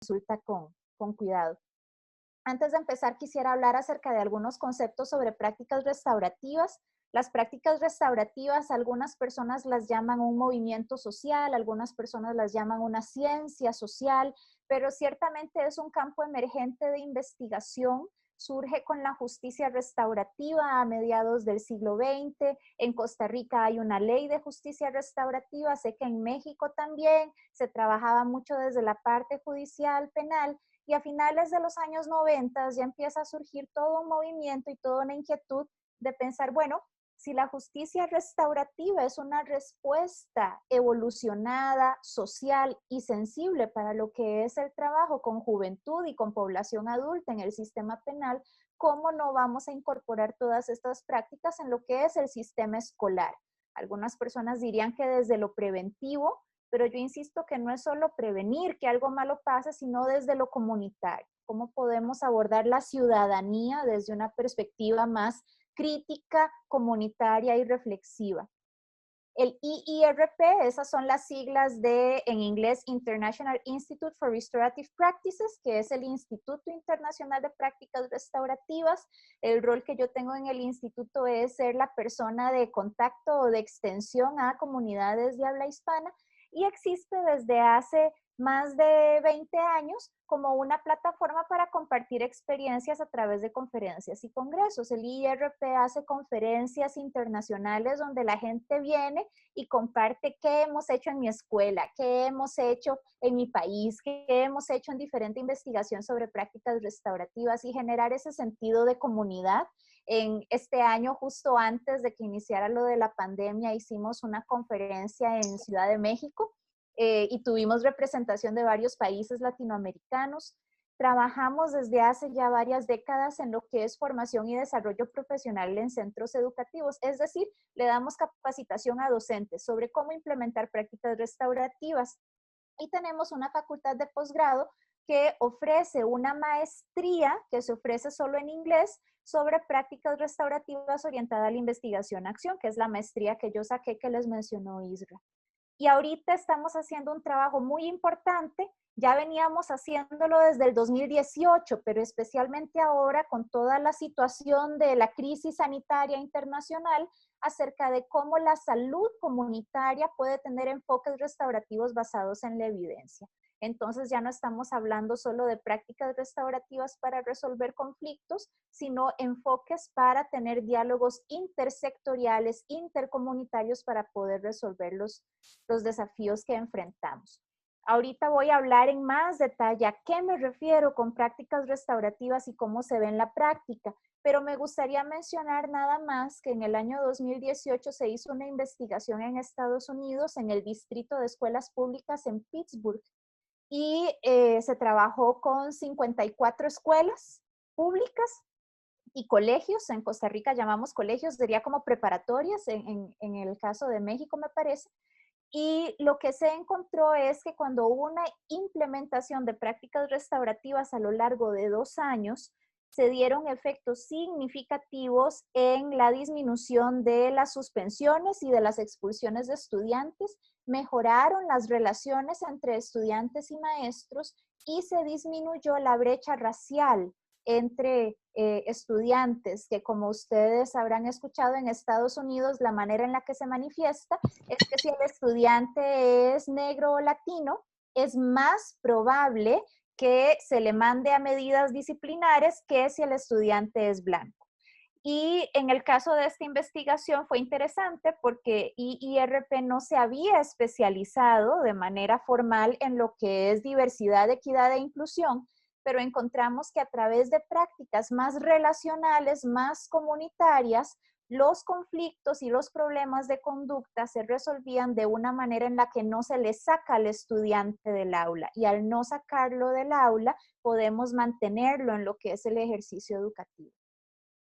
consulta con cuidado. Antes de empezar, quisiera hablar acerca de algunos conceptos sobre prácticas restaurativas. Las prácticas restaurativas, algunas personas las llaman un movimiento social, algunas personas las llaman una ciencia social, pero ciertamente es un campo emergente de investigación. Surge con la justicia restaurativa a mediados del siglo XX. En Costa Rica hay una ley de justicia restaurativa. Sé que en México también se trabajaba mucho desde la parte judicial penal. Y a finales de los años 90 ya empieza a surgir todo un movimiento y toda una inquietud de pensar, bueno, si la justicia restaurativa es una respuesta evolucionada, social y sensible para lo que es el trabajo con juventud y con población adulta en el sistema penal, ¿cómo no vamos a incorporar todas estas prácticas en lo que es el sistema escolar? Algunas personas dirían que desde lo preventivo, pero yo insisto que no es solo prevenir que algo malo pase, sino desde lo comunitario. ¿Cómo podemos abordar la ciudadanía desde una perspectiva más crítica, comunitaria y reflexiva? El IIRP, esas son las siglas de, en inglés, International Institute for Restorative Practices, que es el Instituto Internacional de Prácticas Restaurativas. El rol que yo tengo en el instituto es ser la persona de contacto o de extensión a comunidades de habla hispana, y existe desde hace más de 20 años como una plataforma para compartir experiencias a través de conferencias y congresos. El IIRP hace conferencias internacionales donde la gente viene y comparte qué hemos hecho en mi escuela, qué hemos hecho en mi país, qué hemos hecho en diferente investigación sobre prácticas restaurativas, y generar ese sentido de comunidad. En este año, justo antes de que iniciara lo de la pandemia, hicimos una conferencia en Ciudad de México y tuvimos representación de varios países latinoamericanos. Trabajamos desde hace ya varias décadas en lo que es formación y desarrollo profesional en centros educativos, es decir, le damos capacitación a docentes sobre cómo implementar prácticas restaurativas. Y tenemos una facultad de posgrado que ofrece una maestría que se ofrece solo en inglés sobre prácticas restaurativas orientada a la investigación-acción, que es la maestría que yo saqué que les mencionó Isra. Y ahorita estamos haciendo un trabajo muy importante. Ya veníamos haciéndolo desde el 2018, pero especialmente ahora con toda la situación de la crisis sanitaria internacional, acerca de cómo la salud comunitaria puede tener enfoques restaurativos basados en la evidencia. Entonces ya no estamos hablando solo de prácticas restaurativas para resolver conflictos, sino enfoques para tener diálogos intersectoriales, intercomunitarios para poder resolver los desafíos que enfrentamos. Ahorita voy a hablar en más detalle a qué me refiero con prácticas restaurativas y cómo se ve en la práctica, pero me gustaría mencionar nada más que en el año 2018 se hizo una investigación en Estados Unidos, en el Distrito de Escuelas Públicas en Pittsburgh, y se trabajó con 54 escuelas públicas y colegios. En Costa Rica llamamos colegios, sería como preparatorias, en el caso de México me parece. Y lo que se encontró es que cuando hubo una implementación de prácticas restaurativas a lo largo de 2 años, se dieron efectos significativos en la disminución de las suspensiones y de las expulsiones de estudiantes, mejoraron las relaciones entre estudiantes y maestros, y se disminuyó la brecha racial entre estudiantes, que como ustedes habrán escuchado en Estados Unidos, la manera en la que se manifiesta es que si el estudiante es negro o latino, es más probable que se le mande a medidas disciplinares que si el estudiante es blanco. Y en el caso de esta investigación fue interesante porque IIRP no se había especializado de manera formal en lo que es diversidad, equidad e inclusión, pero encontramos que a través de prácticas más relacionales, más comunitarias, los conflictos y los problemas de conducta se resolvían de una manera en la que no se le saca al estudiante del aula, y al no sacarlo del aula podemos mantenerlo en lo que es el ejercicio educativo.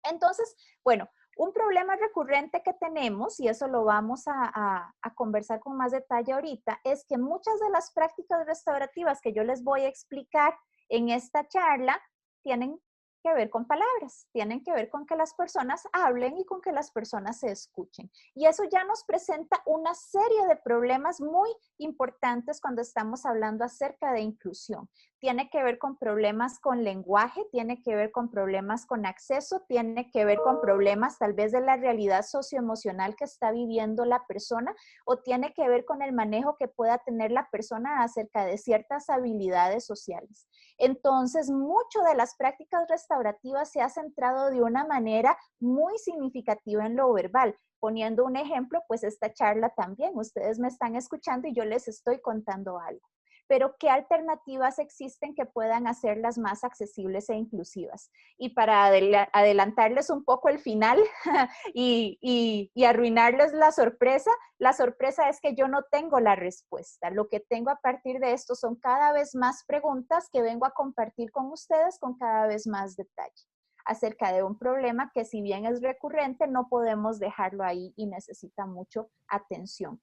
Entonces, bueno, un problema recurrente que tenemos, y eso lo vamos a conversar con más detalle ahorita, es que muchas de las prácticas restaurativas que yo les voy a explicar en esta charla tienen que ver con palabras, tienen que ver con que las personas hablen y con que las personas se escuchen. Y eso ya nos presenta una serie de problemas muy importantes cuando estamos hablando acerca de inclusión. tiene que ver con problemas con lenguaje, tiene que ver con problemas con acceso, tiene que ver con problemas tal vez de la realidad socioemocional que está viviendo la persona, o tiene que ver con el manejo que pueda tener la persona acerca de ciertas habilidades sociales. Entonces, mucho de las prácticas restaurativas se ha centrado de una manera muy significativa en lo verbal. Poniendo un ejemplo, pues esta charla también, ustedes me están escuchando y yo les estoy contando algo. Pero ¿qué alternativas existen que puedan hacerlas más accesibles e inclusivas? Y para adelantarles un poco el final y arruinarles la sorpresa es que yo no tengo la respuesta. Lo que tengo a partir de esto son cada vez más preguntas que vengo a compartir con ustedes con cada vez más detalle acerca de un problema que, si bien es recurrente, no podemos dejarlo ahí y necesita mucho atención,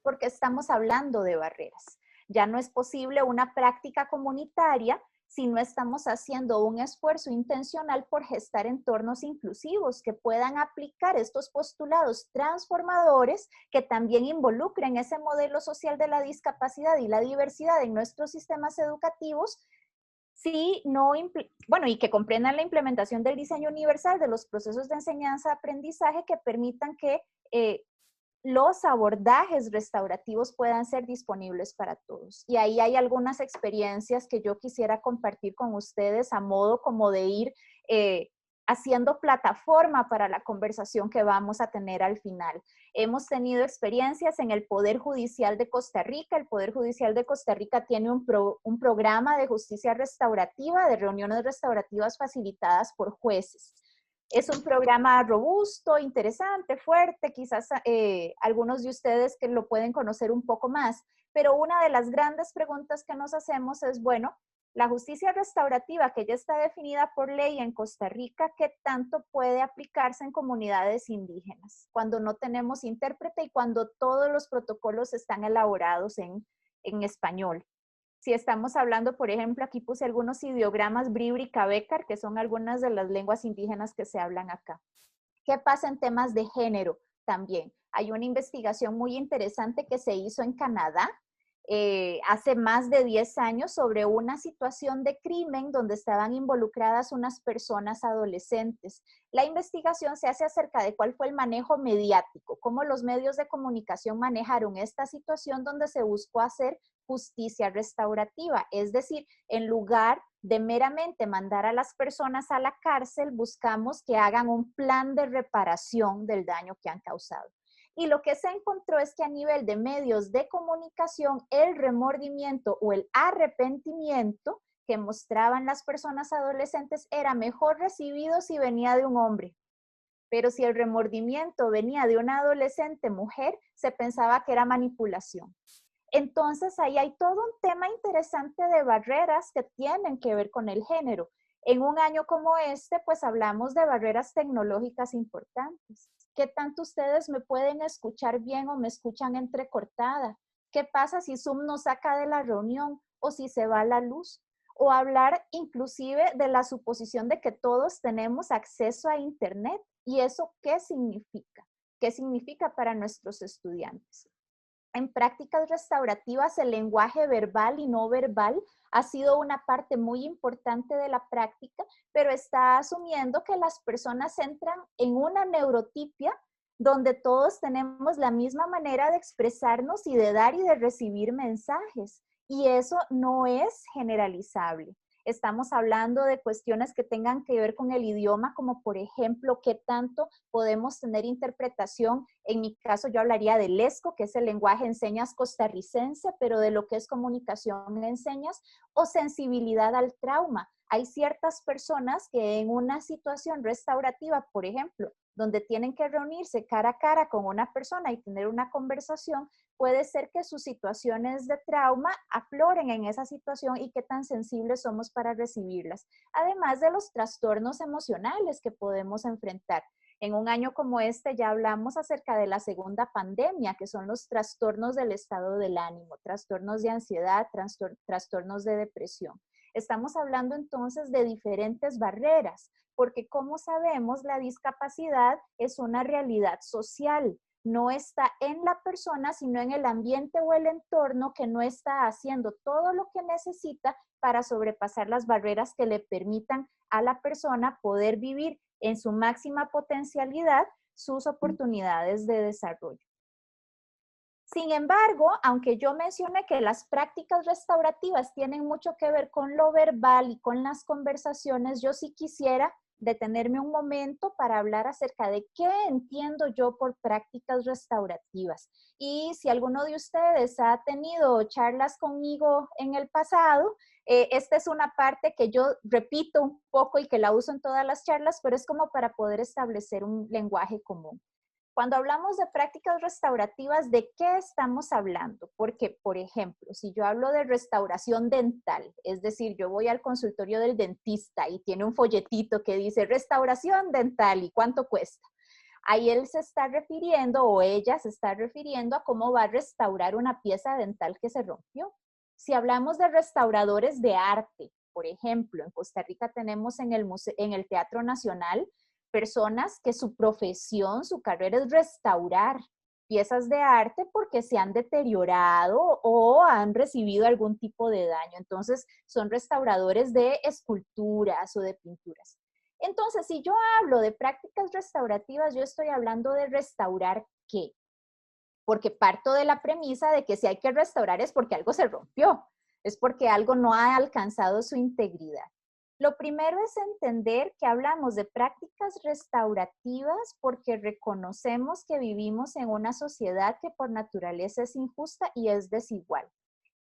porque estamos hablando de barreras. Ya no es posible una práctica comunitaria si no estamos haciendo un esfuerzo intencional por gestar entornos inclusivos que puedan aplicar estos postulados transformadores que también involucren ese modelo social de la discapacidad y la diversidad en nuestros sistemas educativos. Sí, no, bueno, y que comprendan la implementación del diseño universal de los procesos de enseñanza-aprendizaje que permitan que los abordajes restaurativos puedan ser disponibles para todos. Y ahí hay algunas experiencias que yo quisiera compartir con ustedes a modo como de ir haciendo plataforma para la conversación que vamos a tener al final. Hemos tenido experiencias en el Poder Judicial de Costa Rica. El Poder Judicial de Costa Rica tiene un programa de justicia restaurativa, de reuniones restaurativas facilitadas por jueces. Es un programa robusto, interesante, fuerte, quizás algunos de ustedes que lo pueden conocer un poco más, pero una de las grandes preguntas que nos hacemos es, bueno, la justicia restaurativa que ya está definida por ley en Costa Rica, ¿qué tanto puede aplicarse en comunidades indígenas cuando no tenemos intérprete y cuando todos los protocolos están elaborados en español? Si estamos hablando, por ejemplo, aquí puse algunos ideogramas Bribri Cabécar, que son algunas de las lenguas indígenas que se hablan acá. ¿Qué pasa en temas de género también? Hay una investigación muy interesante que se hizo en Canadá hace más de 10 años sobre una situación de crimen donde estaban involucradas unas personas adolescentes. La investigación se hace acerca de cuál fue el manejo mediático, cómo los medios de comunicación manejaron esta situación donde se buscó hacer justicia restaurativa, es decir, en lugar de meramente mandar a las personas a la cárcel, buscamos que hagan un plan de reparación del daño que han causado. Y lo que se encontró es que a nivel de medios de comunicación, el remordimiento o el arrepentimiento que mostraban las personas adolescentes era mejor recibido si venía de un hombre. Pero si el remordimiento venía de una adolescente mujer, se pensaba que era manipulación. Entonces, ahí hay todo un tema interesante de barreras que tienen que ver con el género. En un año como este, pues hablamos de barreras tecnológicas importantes. ¿Qué tanto ustedes me pueden escuchar bien o me escuchan entrecortada? ¿Qué pasa si Zoom nos saca de la reunión o si se va la luz? O hablar inclusive de la suposición de que todos tenemos acceso a Internet. ¿Y eso qué significa? ¿Qué significa para nuestros estudiantes? En prácticas restaurativas, el lenguaje verbal y no verbal ha sido una parte muy importante de la práctica, pero está asumiendo que las personas entran en una neurotipia donde todos tenemos la misma manera de expresarnos y de dar y de recibir mensajes. Y eso no es generalizable. Estamos hablando de cuestiones que tengan que ver con el idioma, como por ejemplo, qué tanto podemos tener interpretación. En mi caso, yo hablaría del ESCO, que es el lenguaje en señas costarricense, pero de lo que es comunicación en señas, o sensibilidad al trauma. Hay ciertas personas que en una situación restaurativa, por ejemplo, donde tienen que reunirse cara a cara con una persona y tener una conversación, puede ser que sus situaciones de trauma afloren en esa situación y qué tan sensibles somos para recibirlas. Además de los trastornos emocionales que podemos enfrentar. En un año como este ya hablamos acerca de la segunda pandemia, que son los trastornos del estado del ánimo, trastornos de ansiedad, trastornos de depresión. Estamos hablando entonces de diferentes barreras, porque como sabemos, la discapacidad es una realidad social. no está en la persona, sino en el ambiente o el entorno que no está haciendo todo lo que necesita para sobrepasar las barreras que le permitan a la persona poder vivir en su máxima potencialidad sus oportunidades de desarrollo. Sin embargo, aunque yo mencioné que las prácticas restaurativas tienen mucho que ver con lo verbal y con las conversaciones, yo sí quisiera detenerme un momento para hablar acerca de qué entiendo yo por prácticas restaurativas. Y si alguno de ustedes ha tenido charlas conmigo en el pasado, esta es una parte que yo repito un poco y que la uso en todas las charlas, pero es como para poder establecer un lenguaje común. Cuando hablamos de prácticas restaurativas, ¿de qué estamos hablando? Porque, por ejemplo, si yo hablo de restauración dental, es decir, yo voy al consultorio del dentista y tiene un folletito que dice restauración dental y cuánto cuesta. Ahí él se está refiriendo o ella se está refiriendo a cómo va a restaurar una pieza dental que se rompió. Si hablamos de restauradores de arte, por ejemplo, en Costa Rica tenemos en el Teatro Nacional personas que su profesión, su carrera es restaurar piezas de arte porque se han deteriorado o han recibido algún tipo de daño. Entonces, son restauradores de esculturas o de pinturas. Entonces, si yo hablo de prácticas restaurativas, yo estoy hablando de restaurar ¿qué? Porque parto de la premisa de que si hay que restaurar es porque algo se rompió, es porque algo no ha alcanzado su integridad. Lo primero es entender que hablamos de prácticas restaurativas porque reconocemos que vivimos en una sociedad que por naturaleza es injusta y es desigual.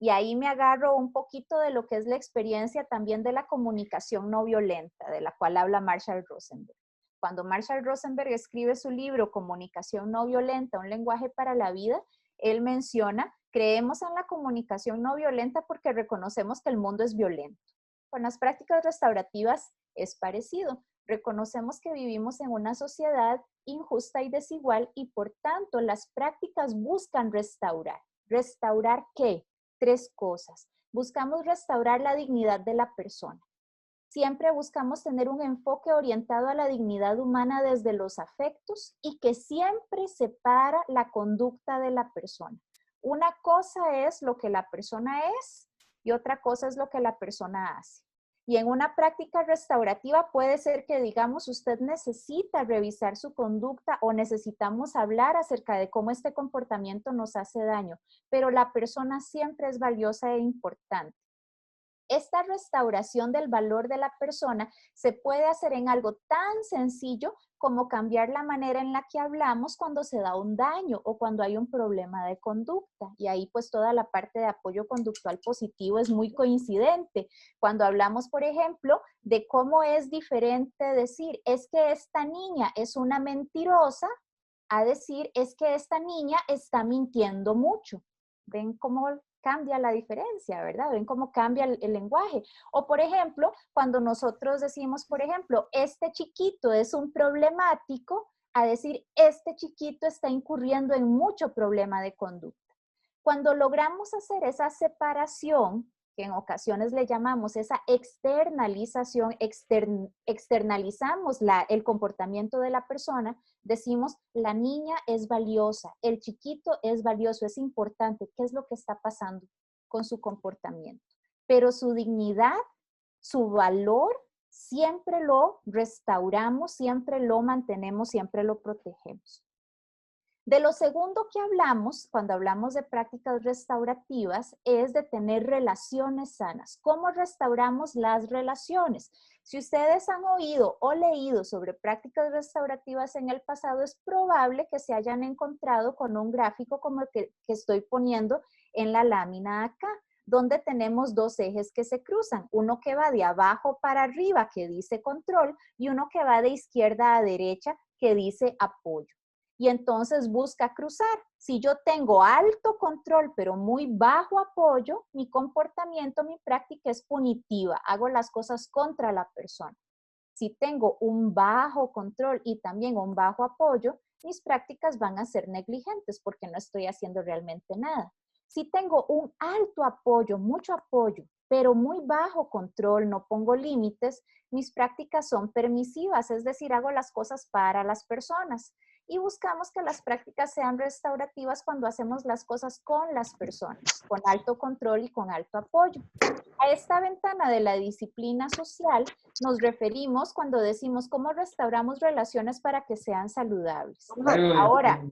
Y ahí me agarro un poquito de lo que es la experiencia también de la comunicación no violenta, de la cual habla Marshall Rosenberg. Cuando Marshall Rosenberg escribe su libro Comunicación no violenta, un lenguaje para la vida, él menciona, creemos en la comunicación no violenta porque reconocemos que el mundo es violento. Con las prácticas restaurativas es parecido. Reconocemos que vivimos en una sociedad injusta y desigual y por tanto las prácticas buscan restaurar. ¿Restaurar qué? Tres cosas. Buscamos restaurar la dignidad de la persona. Siempre buscamos tener un enfoque orientado a la dignidad humana desde los afectos y que siempre separa la conducta de la persona. Una cosa es lo que la persona es y otra cosa es lo que la persona hace. Y en una práctica restaurativa puede ser que, digamos, usted necesita revisar su conducta o necesitamos hablar acerca de cómo este comportamiento nos hace daño, pero la persona siempre es valiosa e importante. Esta restauración del valor de la persona se puede hacer en algo tan sencillo como cambiar la manera en la que hablamos cuando se da un daño o cuando hay un problema de conducta. Y ahí pues toda la parte de apoyo conductual positivo es muy coincidente. Cuando hablamos, por ejemplo, de cómo es diferente decir, es que esta niña es una mentirosa, a decir, es que esta niña está mintiendo mucho. ¿Ven cómo cambia la diferencia, verdad? ¿Ven cómo cambia el lenguaje? O, por ejemplo, cuando nosotros decimos, por ejemplo, este chiquito es un problemático, a decir, este chiquito está incurriendo en mucho problema de conducta. Cuando logramos hacer esa separación, que en ocasiones le llamamos esa externalización, externalizamos el comportamiento de la persona, decimos, la niña es valiosa, el chiquito es valioso, es importante, ¿qué es lo que está pasando con su comportamiento? Pero su dignidad, su valor, siempre lo restauramos, siempre lo mantenemos, siempre lo protegemos. De lo segundo que hablamos, cuando hablamos de prácticas restaurativas, es de tener relaciones sanas. ¿Cómo restauramos las relaciones? Si ustedes han oído o leído sobre prácticas restaurativas en el pasado, es probable que se hayan encontrado con un gráfico como el que estoy poniendo en la lámina acá, donde tenemos dos ejes que se cruzan, uno que va de abajo para arriba, que dice control, y uno que va de izquierda a derecha, que dice apoyo. Y entonces busca cruzar. Si yo tengo alto control, pero muy bajo apoyo, mi comportamiento, mi práctica es punitiva. Hago las cosas contra la persona. Si tengo un bajo control y también un bajo apoyo, mis prácticas van a ser negligentes porque no estoy haciendo realmente nada. Si tengo un alto apoyo, mucho apoyo, pero muy bajo control, no pongo límites, mis prácticas son permisivas, es decir, hago las cosas para las personas. y buscamos que las prácticas sean restaurativas cuando hacemos las cosas con las personas, con alto control y con alto apoyo. A esta ventana de la disciplina social nos referimos cuando decimos cómo restauramos relaciones para que sean saludables. Ahora,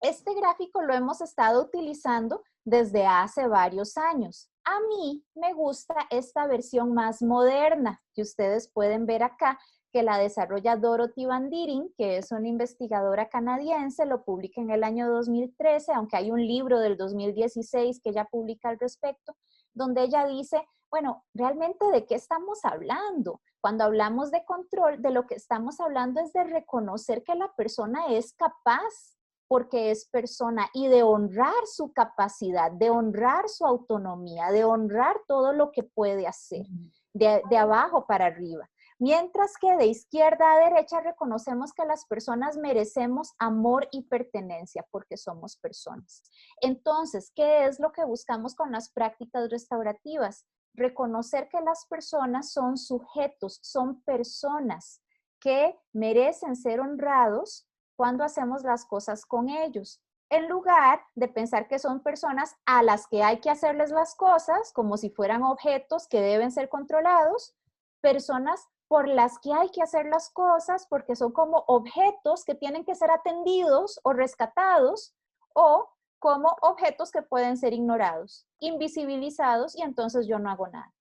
este gráfico lo hemos estado utilizando desde hace varios años. A mí me gusta esta versión más moderna que ustedes pueden ver acá, que la desarrolla Dorothy Van Deering, que es una investigadora canadiense, lo publica en el año 2013, aunque hay un libro del 2016 que ella publica al respecto, donde ella dice, bueno, realmente ¿de qué estamos hablando? Cuando hablamos de control, de lo que estamos hablando es de reconocer que la persona es capaz porque es persona y de honrar su capacidad, de honrar su autonomía, de honrar todo lo que puede hacer, de abajo para arriba. Mientras que de izquierda a derecha reconocemos que las personas merecemos amor y pertenencia porque somos personas. Entonces, ¿qué es lo que buscamos con las prácticas restaurativas? Reconocer que las personas son sujetos, son personas que merecen ser honrados cuando hacemos las cosas con ellos, en lugar de pensar que son personas a las que hay que hacerles las cosas como si fueran objetos que deben ser controlados, personas por las que hay que hacer las cosas porque son como objetos que tienen que ser atendidos o rescatados, o como objetos que pueden ser ignorados, invisibilizados, y entonces yo no hago nada.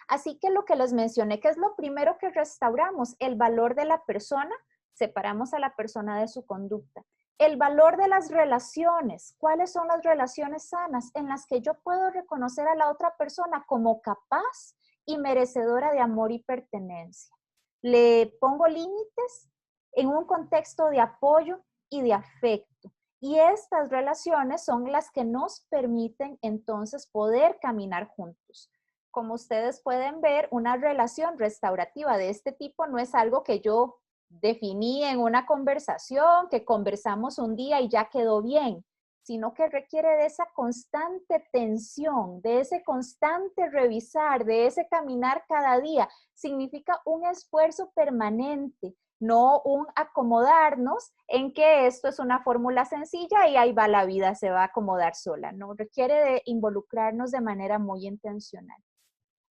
Así que lo que les mencioné, que es lo primero que restauramos, el valor de la persona, separamos a la persona de su conducta. El valor de las relaciones, ¿cuáles son las relaciones sanas? En las que yo puedo reconocer a la otra persona como capaz y merecedora de amor y pertenencia. Le pongo límites en un contexto de apoyo y de afecto. Y estas relaciones son las que nos permiten entonces poder caminar juntos. Como ustedes pueden ver, una relación restaurativa de este tipo no es algo que yo definí en una conversación, que conversamos un día y ya quedó bien, sino que requiere de esa constante tensión, de ese constante revisar, de ese caminar cada día. Significa un esfuerzo permanente, no un acomodarnos en que esto es una fórmula sencilla y ahí va la vida, se va a acomodar sola. No, requiere de involucrarnos de manera muy intencional.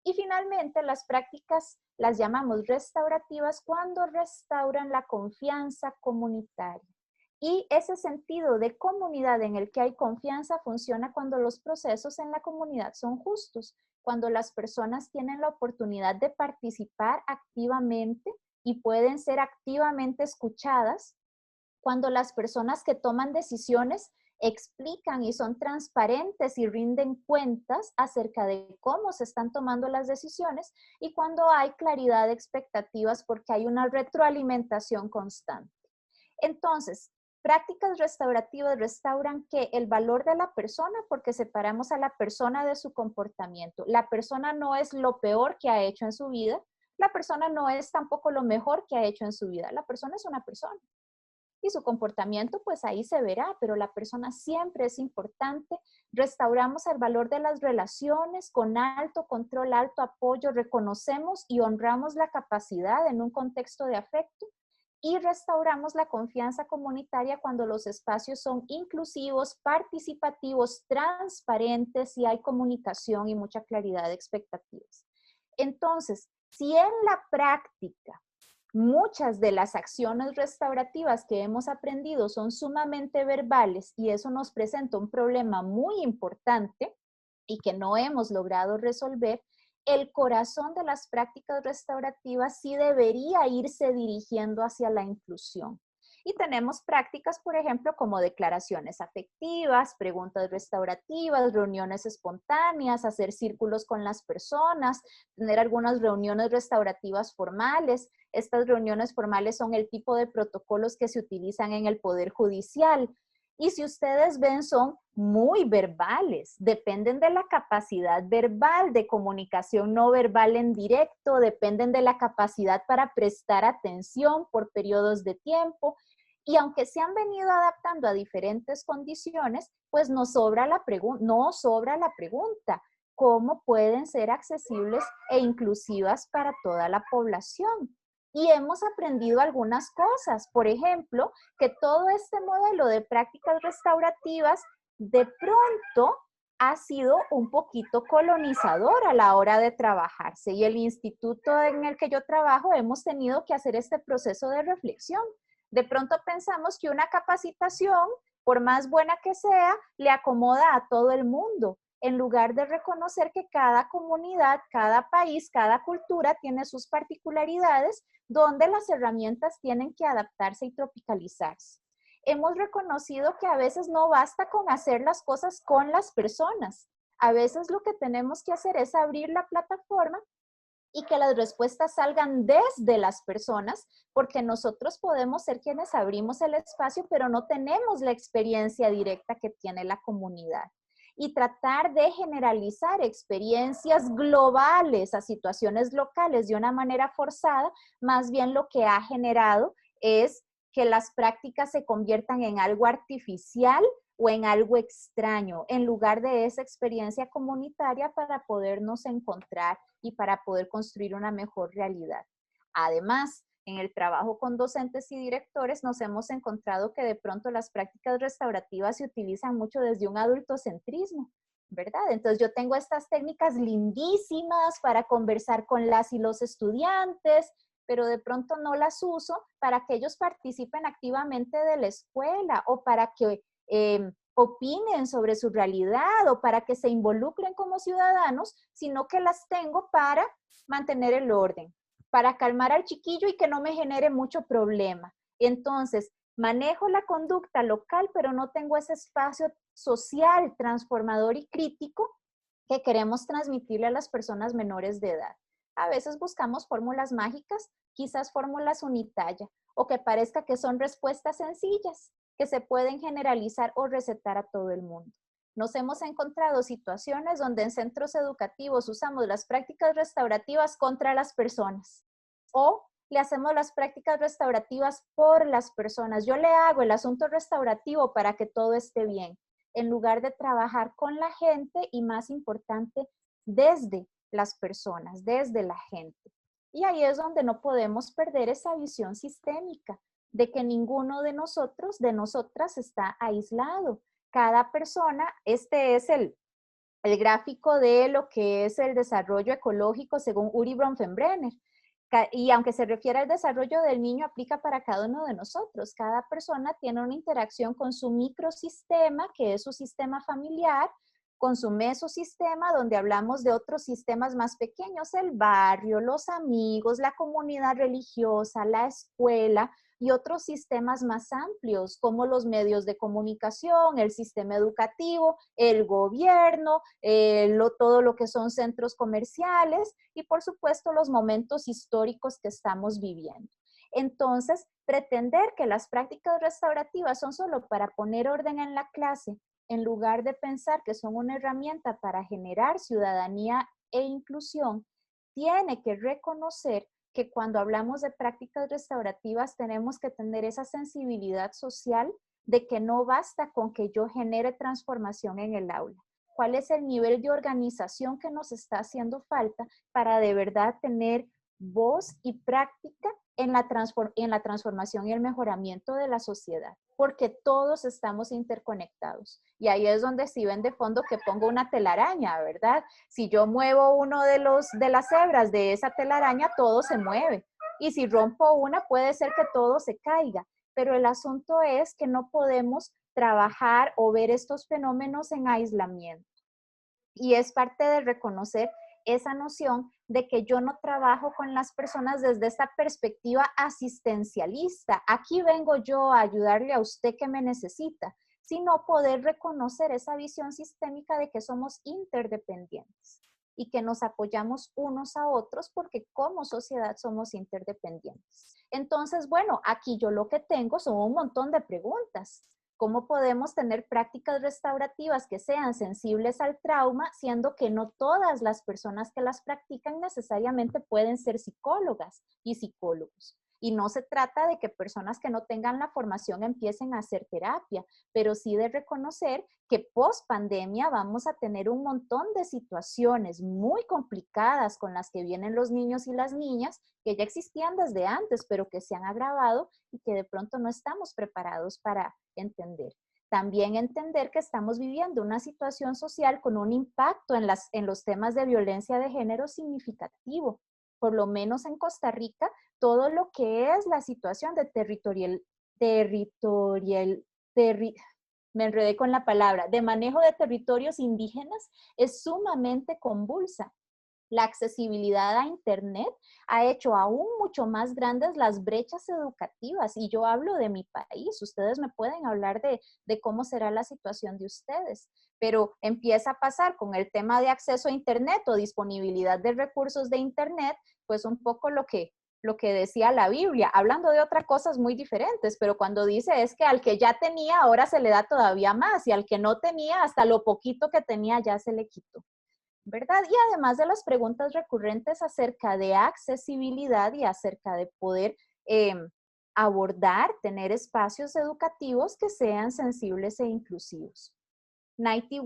Y finalmente, las prácticas las llamamos restaurativas cuando restauran la confianza comunitaria. Y ese sentido de comunidad en el que hay confianza funciona cuando los procesos en la comunidad son justos, cuando las personas tienen la oportunidad de participar activamente y pueden ser activamente escuchadas, cuando las personas que toman decisiones explican y son transparentes y rinden cuentas acerca de cómo se están tomando las decisiones, y cuando hay claridad de expectativas porque hay una retroalimentación constante. Entonces, prácticas restaurativas restauran que el valor de la persona porque separamos a la persona de su comportamiento. La persona no es lo peor que ha hecho en su vida, la persona no es tampoco lo mejor que ha hecho en su vida, la persona es una persona. Y su comportamiento, pues ahí se verá, pero la persona siempre es importante. Restauramos el valor de las relaciones con alto control, alto apoyo, reconocemos y honramos la capacidad en un contexto de afecto, y restauramos la confianza comunitaria cuando los espacios son inclusivos, participativos, transparentes y hay comunicación y mucha claridad de expectativas. Entonces, si en la práctica muchas de las acciones restaurativas que hemos aprendido son sumamente verbales y eso nos presenta un problema muy importante y que no hemos logrado resolver, el corazón de las prácticas restaurativas sí debería irse dirigiendo hacia la inclusión. Y tenemos prácticas, por ejemplo, como declaraciones afectivas, preguntas restaurativas, reuniones espontáneas, hacer círculos con las personas, tener algunas reuniones restaurativas formales. Estas reuniones formales son el tipo de protocolos que se utilizan en el Poder Judicial. Y si ustedes ven, son muy verbales, dependen de la capacidad verbal, de comunicación no verbal en directo, dependen de la capacidad para prestar atención por periodos de tiempo. Y aunque se han venido adaptando a diferentes condiciones, pues no sobra la pregunta, ¿cómo pueden ser accesibles e inclusivas para toda la población? Y hemos aprendido algunas cosas. Por ejemplo, que todo este modelo de prácticas restaurativas de pronto ha sido un poquito colonizador a la hora de trabajarse. Y el instituto en el que yo trabajo hemos tenido que hacer este proceso de reflexión. De pronto pensamos que una capacitación, por más buena que sea, le acomoda a todo el mundo, en lugar de reconocer que cada comunidad, cada país, cada cultura tiene sus particularidades, donde las herramientas tienen que adaptarse y tropicalizarse. Hemos reconocido que a veces no basta con hacer las cosas con las personas. A veces lo que tenemos que hacer es abrir la plataforma y que las respuestas salgan desde las personas, porque nosotros podemos ser quienes abrimos el espacio, pero no tenemos la experiencia directa que tiene la comunidad. Y tratar de generalizar experiencias globales a situaciones locales de una manera forzada, más bien lo que ha generado es que las prácticas se conviertan en algo artificial o en algo extraño, en lugar de esa experiencia comunitaria para podernos encontrar y para poder construir una mejor realidad. Además, en el trabajo con docentes y directores nos hemos encontrado que de pronto las prácticas restaurativas se utilizan mucho desde un adultocentrismo, ¿verdad? Entonces yo tengo estas técnicas lindísimas para conversar con las y los estudiantes, pero de pronto no las uso para que ellos participen activamente de la escuela o para que opinen sobre su realidad o para que se involucren como ciudadanos, sino que las tengo para mantener el orden, para calmar al chiquillo y que no me genere mucho problema. Entonces, manejo la conducta local, pero no tengo ese espacio social, transformador y crítico que queremos transmitirle a las personas menores de edad. A veces buscamos fórmulas mágicas, quizás fórmulas unitalla, o que parezca que son respuestas sencillas, que se pueden generalizar o recetar a todo el mundo. Nos hemos encontrado situaciones donde en centros educativos usamos las prácticas restaurativas contra las personas o le hacemos las prácticas restaurativas por las personas. Yo le hago el asunto restaurativo para que todo esté bien, en lugar de trabajar con la gente y, más importante, desde las personas, desde la gente. Y ahí es donde no podemos perder esa visión sistémica de que ninguno de nosotros, de nosotras, está aislado. Cada persona, este es el gráfico de lo que es el desarrollo ecológico según Uri Bronfenbrenner. Y aunque se refiere al desarrollo del niño, aplica para cada uno de nosotros. Cada persona tiene una interacción con su microsistema, que es su sistema familiar, con su mesosistema, donde hablamos de otros sistemas más pequeños, el barrio, los amigos, la comunidad religiosa, la escuela y otros sistemas más amplios, como los medios de comunicación, el sistema educativo, el gobierno, todo lo que son centros comerciales y, por supuesto, los momentos históricos que estamos viviendo. Entonces, pretender que las prácticas restaurativas son solo para poner orden en la clase, en lugar de pensar que son una herramienta para generar ciudadanía e inclusión, tiene que reconocer que cuando hablamos de prácticas restaurativas tenemos que tener esa sensibilidad social de que no basta con que yo genere transformación en el aula. ¿Cuál es el nivel de organización que nos está haciendo falta para de verdad tener voz y práctica en la transformación y el mejoramiento de la sociedad? Porque todos estamos interconectados. Y ahí es donde si ven de fondo que pongo una telaraña, ¿verdad? Si yo muevo uno de las hebras de esa telaraña, todo se mueve. Y si rompo una, puede ser que todo se caiga. Pero el asunto es que no podemos trabajar o ver estos fenómenos en aislamiento. Y es parte de reconocer esa noción de que yo no trabajo con las personas desde esta perspectiva asistencialista. Aquí vengo yo a ayudarle a usted que me necesita, sino poder reconocer esa visión sistémica de que somos interdependientes y que nos apoyamos unos a otros porque como sociedad somos interdependientes. Entonces, bueno, aquí yo lo que tengo son un montón de preguntas. ¿Cómo podemos tener prácticas restaurativas que sean sensibles al trauma, siendo que no todas las personas que las practican necesariamente pueden ser psicólogas y psicólogos? Y no se trata de que personas que no tengan la formación empiecen a hacer terapia, pero sí de reconocer que post pandemia vamos a tener un montón de situaciones muy complicadas con las que vienen los niños y las niñas, que ya existían desde antes, pero que se han agravado y que de pronto no estamos preparados para entender. También entender que estamos viviendo una situación social con un impacto en los temas de violencia de género significativo. Por lo menos en Costa Rica, todo lo que es la situación de me enredé con la palabra, de manejo de territorios indígenas es sumamente convulsa. La accesibilidad a Internet ha hecho aún mucho más grandes las brechas educativas y yo hablo de mi país, ustedes me pueden hablar de cómo será la situación de ustedes, pero empieza a pasar con el tema de acceso a Internet o disponibilidad de recursos de Internet, pues un poco lo que decía la Biblia, hablando de otras cosas muy diferentes, pero cuando dice es que al que ya tenía ahora se le da todavía más y al que no tenía hasta lo poquito que tenía ya se le quitó. ¿Verdad? Y además de las preguntas recurrentes acerca de accesibilidad y acerca de poder abordar, tener espacios educativos que sean sensibles e inclusivos. Knight y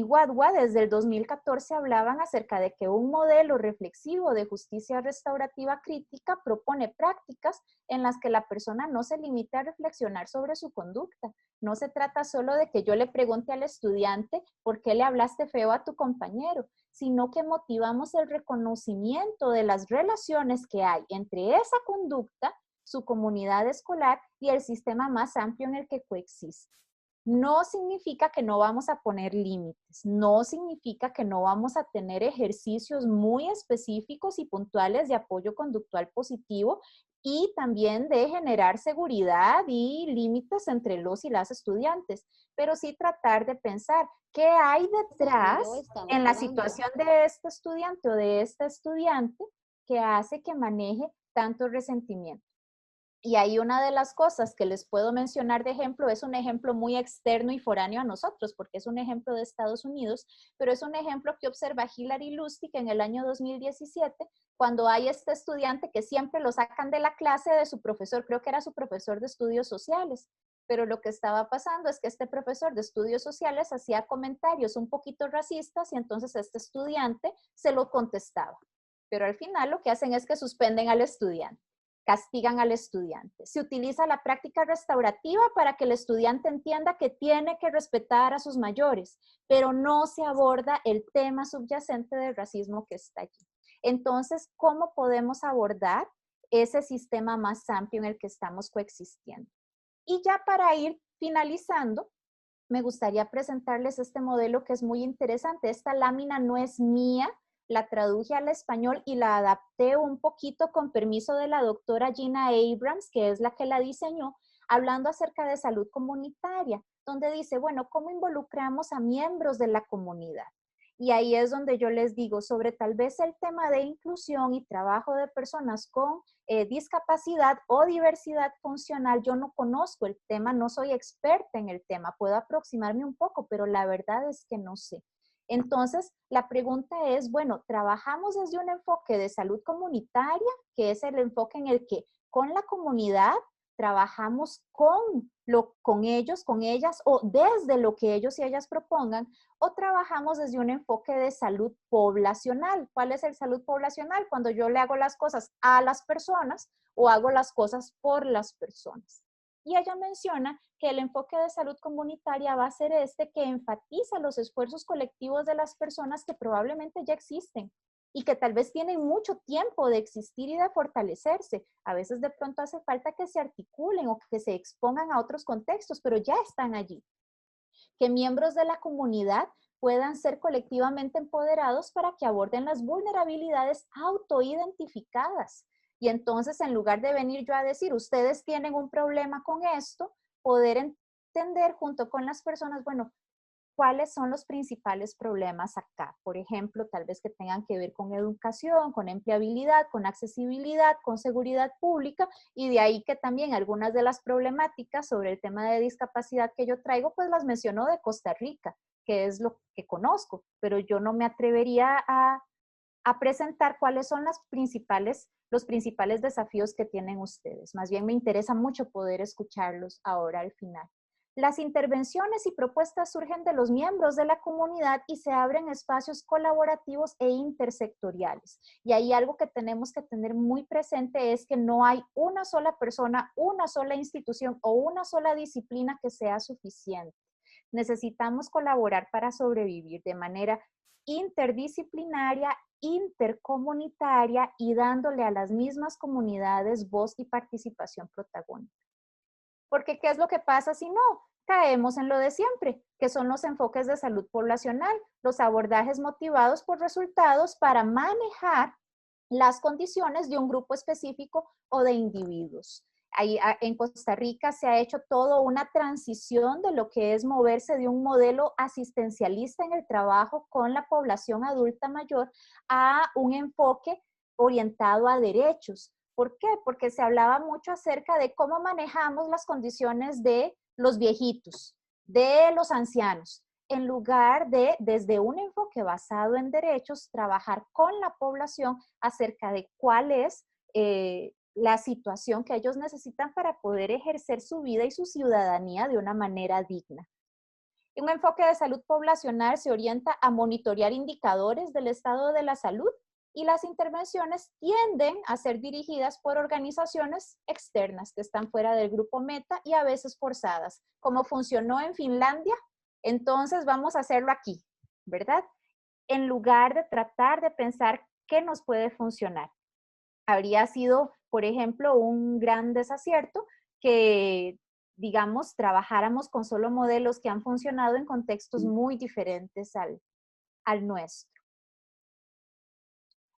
Wadwa desde el 2014 hablaban acerca de que un modelo reflexivo de justicia restaurativa crítica propone prácticas en las que la persona no se limite a reflexionar sobre su conducta. No se trata solo de que yo le pregunte al estudiante por qué le hablaste feo a tu compañero, sino que motivamos el reconocimiento de las relaciones que hay entre esa conducta, su comunidad escolar y el sistema más amplio en el que coexiste. No significa que no vamos a poner límites, no significa que no vamos a tener ejercicios muy específicos y puntuales de apoyo conductual positivo y también de generar seguridad y límites entre los y las estudiantes, pero sí tratar de pensar qué hay detrás en la situación de este estudiante o de esta estudiante que hace que maneje tanto resentimiento. Y ahí una de las cosas que les puedo mencionar de ejemplo es un ejemplo muy externo y foráneo a nosotros, porque es un ejemplo de Estados Unidos, pero es un ejemplo que observa Hilary Lustig en el año 2017, cuando hay este estudiante que siempre lo sacan de la clase de su profesor, creo que era su profesor de estudios sociales, pero lo que estaba pasando es que este profesor de estudios sociales hacía comentarios un poquito racistas y entonces este estudiante se lo contestaba. Pero al final lo que hacen es que suspenden al estudiante, castigan al estudiante. Se utiliza la práctica restaurativa para que el estudiante entienda que tiene que respetar a sus mayores, pero no se aborda el tema subyacente del racismo que está allí. Entonces, ¿cómo podemos abordar ese sistema más amplio en el que estamos coexistiendo? Y ya para ir finalizando, me gustaría presentarles este modelo que es muy interesante. Esta lámina no es mía, la traduje al español y la adapté un poquito con permiso de la doctora Gina Abrams, que es la que la diseñó, hablando acerca de salud comunitaria, donde dice, bueno, ¿cómo involucramos a miembros de la comunidad? Y ahí es donde yo les digo sobre tal vez el tema de inclusión y trabajo de personas con discapacidad o diversidad funcional. Yo no conozco el tema, no soy experta en el tema, puedo aproximarme un poco, pero la verdad es que no sé. Entonces, la pregunta es, bueno, trabajamos desde un enfoque de salud comunitaria, que es el enfoque en el que con la comunidad trabajamos con ellos, con ellas o desde lo que ellos y ellas propongan, o trabajamos desde un enfoque de salud poblacional. ¿Cuál es el salud poblacional? Cuando yo le hago las cosas a las personas o hago las cosas por las personas. Y ella menciona que el enfoque de salud comunitaria va a ser este que enfatiza los esfuerzos colectivos de las personas que probablemente ya existen y que tal vez tienen mucho tiempo de existir y de fortalecerse. A veces de pronto hace falta que se articulen o que se expongan a otros contextos, pero ya están allí. Que miembros de la comunidad puedan ser colectivamente empoderados para que aborden las vulnerabilidades autoidentificadas. Y entonces, en lugar de venir yo a decir, ustedes tienen un problema con esto, poder entender junto con las personas, bueno, ¿cuáles son los principales problemas acá? Por ejemplo, tal vez que tengan que ver con educación, con empleabilidad, con accesibilidad, con seguridad pública, y de ahí que también algunas de las problemáticas sobre el tema de discapacidad que yo traigo, pues las menciono de Costa Rica, que es lo que conozco, pero yo no me atrevería a a presentar cuáles son los principales desafíos que tienen ustedes. Más bien me interesa mucho poder escucharlos ahora al final. Las intervenciones y propuestas surgen de los miembros de la comunidad y se abren espacios colaborativos e intersectoriales. Y ahí algo que tenemos que tener muy presente es que no hay una sola persona, una sola institución o una sola disciplina que sea suficiente. Necesitamos colaborar para sobrevivir de manera interdisciplinaria, intercomunitaria y dándole a las mismas comunidades voz y participación protagónica. Porque ¿qué es lo que pasa si no? Caemos en lo de siempre, que son los enfoques de salud poblacional, los abordajes motivados por resultados para manejar las condiciones de un grupo específico o de individuos. Ahí, en Costa Rica se ha hecho toda una transición de lo que es moverse de un modelo asistencialista en el trabajo con la población adulta mayor a un enfoque orientado a derechos. ¿Por qué? Porque se hablaba mucho acerca de cómo manejamos las condiciones de los viejitos, de los ancianos, en lugar de, desde un enfoque basado en derechos, trabajar con la población acerca de cuál es la situación que ellos necesitan para poder ejercer su vida y su ciudadanía de una manera digna. Un enfoque de salud poblacional se orienta a monitorear indicadores del estado de la salud y las intervenciones tienden a ser dirigidas por organizaciones externas que están fuera del grupo meta y a veces forzadas. Como funcionó en Finlandia, entonces vamos a hacerlo aquí, ¿verdad? En lugar de tratar de pensar qué nos puede funcionar. Habría sido, por ejemplo, un gran desacierto que, digamos, trabajáramos con solo modelos que han funcionado en contextos muy diferentes al nuestro.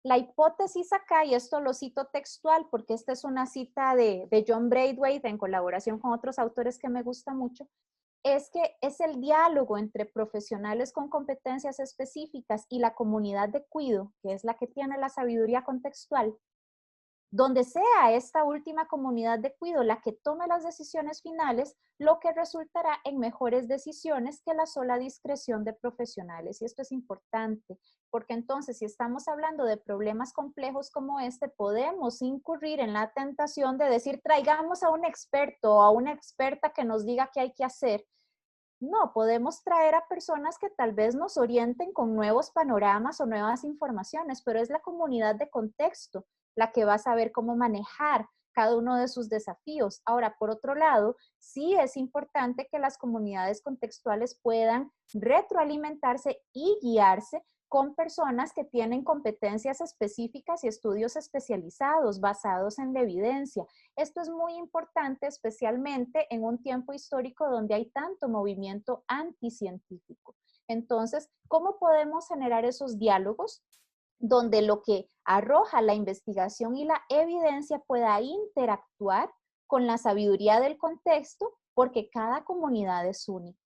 La hipótesis acá, y esto lo cito textual porque esta es una cita de John Braithwaite en colaboración con otros autores que me gusta mucho, es que es el diálogo entre profesionales con competencias específicas y la comunidad de cuidado, que es la que tiene la sabiduría contextual, donde sea esta última comunidad de cuidado la que tome las decisiones finales, lo que resultará en mejores decisiones que la sola discreción de profesionales. Y esto es importante, porque entonces si estamos hablando de problemas complejos como este, podemos incurrir en la tentación de decir, traigamos a un experto o a una experta que nos diga qué hay que hacer. No, podemos traer a personas que tal vez nos orienten con nuevos panoramas o nuevas informaciones, pero es la comunidad de contexto la que va a saber cómo manejar cada uno de sus desafíos. Ahora, por otro lado, sí es importante que las comunidades contextuales puedan retroalimentarse y guiarse con personas que tienen competencias específicas y estudios especializados basados en la evidencia. Esto es muy importante, especialmente en un tiempo histórico donde hay tanto movimiento anticientífico. Entonces, ¿cómo podemos generar esos diálogos donde lo que arroja la investigación y la evidencia pueda interactuar con la sabiduría del contexto, porque cada comunidad es única?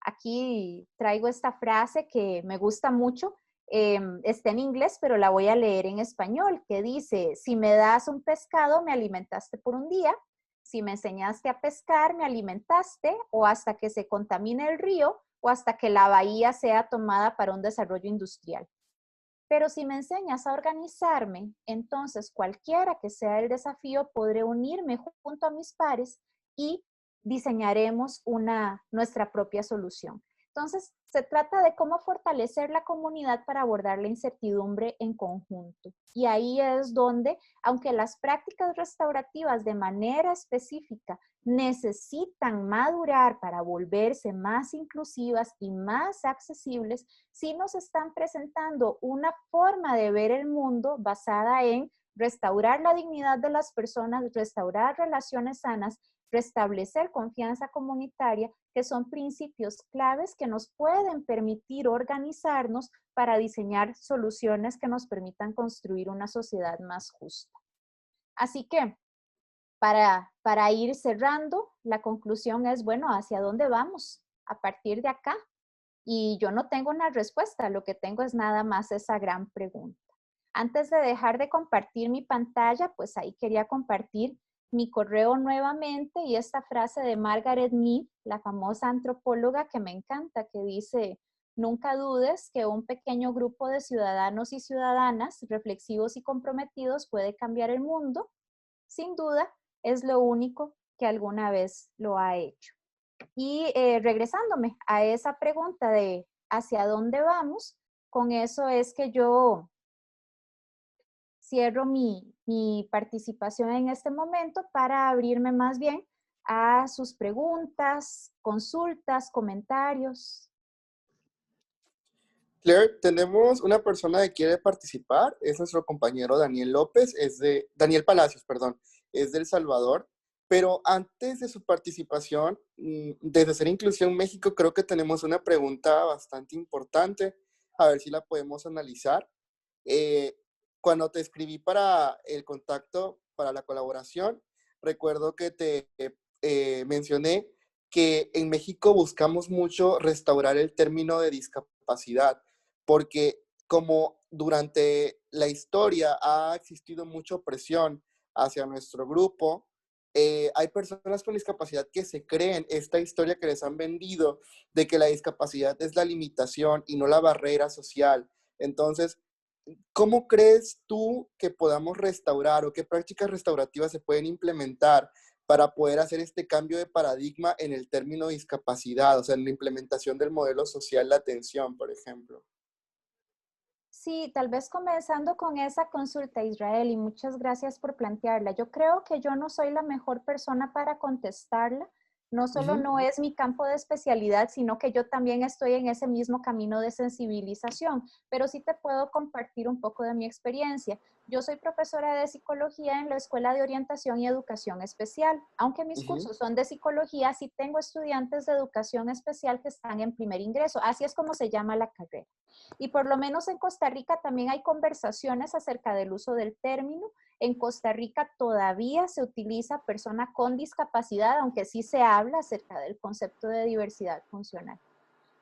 Aquí traigo esta frase que me gusta mucho, está en inglés, pero la voy a leer en español, que dice, si me das un pescado, me alimentaste por un día, si me enseñaste a pescar, me alimentaste, o hasta que se contamine el río, o hasta que la bahía sea tomada para un desarrollo industrial. Pero si me enseñas a organizarme, entonces cualquiera que sea el desafío, podré unirme junto a mis pares y diseñaremos nuestra propia solución. Entonces, se trata de cómo fortalecer la comunidad para abordar la incertidumbre en conjunto. Y ahí es donde, aunque las prácticas restaurativas de manera específica necesitan madurar para volverse más inclusivas y más accesibles, sí nos están presentando una forma de ver el mundo basada en restaurar la dignidad de las personas, restaurar relaciones sanas, restablecer confianza comunitaria, que son principios claves que nos pueden permitir organizarnos para diseñar soluciones que nos permitan construir una sociedad más justa. Así que, para ir cerrando, la conclusión es, bueno, ¿hacia dónde vamos a partir de acá? Y yo no tengo una respuesta, lo que tengo es nada más esa gran pregunta. Antes de dejar de compartir mi pantalla, pues ahí quería compartir mi correo nuevamente y esta frase de Margaret Mead, la famosa antropóloga que me encanta, que dice, Nunca dudes que un pequeño grupo de ciudadanos y ciudadanas reflexivos y comprometidos puede cambiar el mundo. Sin duda, es lo único que alguna vez lo ha hecho. Y regresándome a esa pregunta de hacia dónde vamos, con eso es que yo cierro mi participación en este momento para abrirme más bien a sus preguntas, consultas, comentarios. Claire, tenemos una persona que quiere participar, es nuestro compañero Daniel López, Daniel Palacios, perdón, es de El Salvador, pero antes de su participación, desde Ser Inclusión México, creo que tenemos una pregunta bastante importante, a ver si la podemos analizar. Eh, Cuando te escribí para el contacto, para la colaboración, recuerdo que te mencioné que en México buscamos mucho restaurar el término de discapacidad, porque como durante la historia ha existido mucha opresión hacia nuestro grupo, hay personas con discapacidad que se creen esta historia que les han vendido de que la discapacidad es la limitación y no la barrera social. Entonces, ¿cómo crees tú que podamos restaurar o qué prácticas restaurativas se pueden implementar para poder hacer este cambio de paradigma en el término discapacidad, o sea, en la implementación del modelo social de atención, por ejemplo? Sí, tal vez comenzando con esa consulta, Israel, y muchas gracias por plantearla. Yo creo que yo no soy la mejor persona para contestarla. No solo Ujú. no es mi campo de especialidad, sino que yo también estoy en ese mismo camino de sensibilización, pero sí te puedo compartir un poco de mi experiencia. Yo soy profesora de psicología en la Escuela de Orientación y Educación Especial. Aunque mis Ujú. cursos son de psicología, sí tengo estudiantes de educación especial que están en primer ingreso. Así es como se llama la carrera. Y por lo menos en Costa Rica también hay conversaciones acerca del uso del término. En Costa Rica todavía se utiliza persona con discapacidad, aunque sí se habla acerca del concepto de diversidad funcional.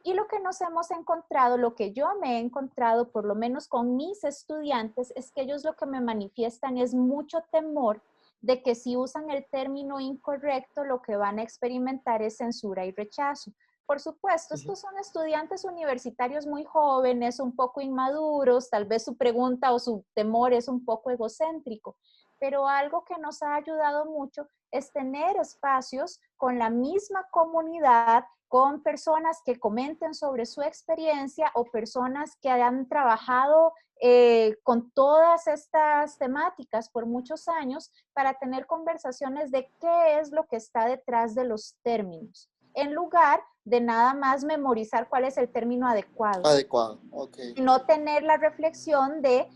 Y lo que nos hemos encontrado, lo que yo me he encontrado, por lo menos con mis estudiantes, es que ellos lo que me manifiestan es mucho temor de que si usan el término incorrecto, lo que van a experimentar es censura y rechazo. Por supuesto, Ujú. estos son estudiantes universitarios muy jóvenes, un poco inmaduros, tal vez su pregunta o su temor es un poco egocéntrico, pero algo que nos ha ayudado mucho es tener espacios con la misma comunidad, con personas que comenten sobre su experiencia o personas que han trabajado con todas estas temáticas por muchos años para tener conversaciones de qué es lo que está detrás de los términos, en lugar de nada más memorizar cuál es el término adecuado, Adecuado, ok. y no tener la reflexión de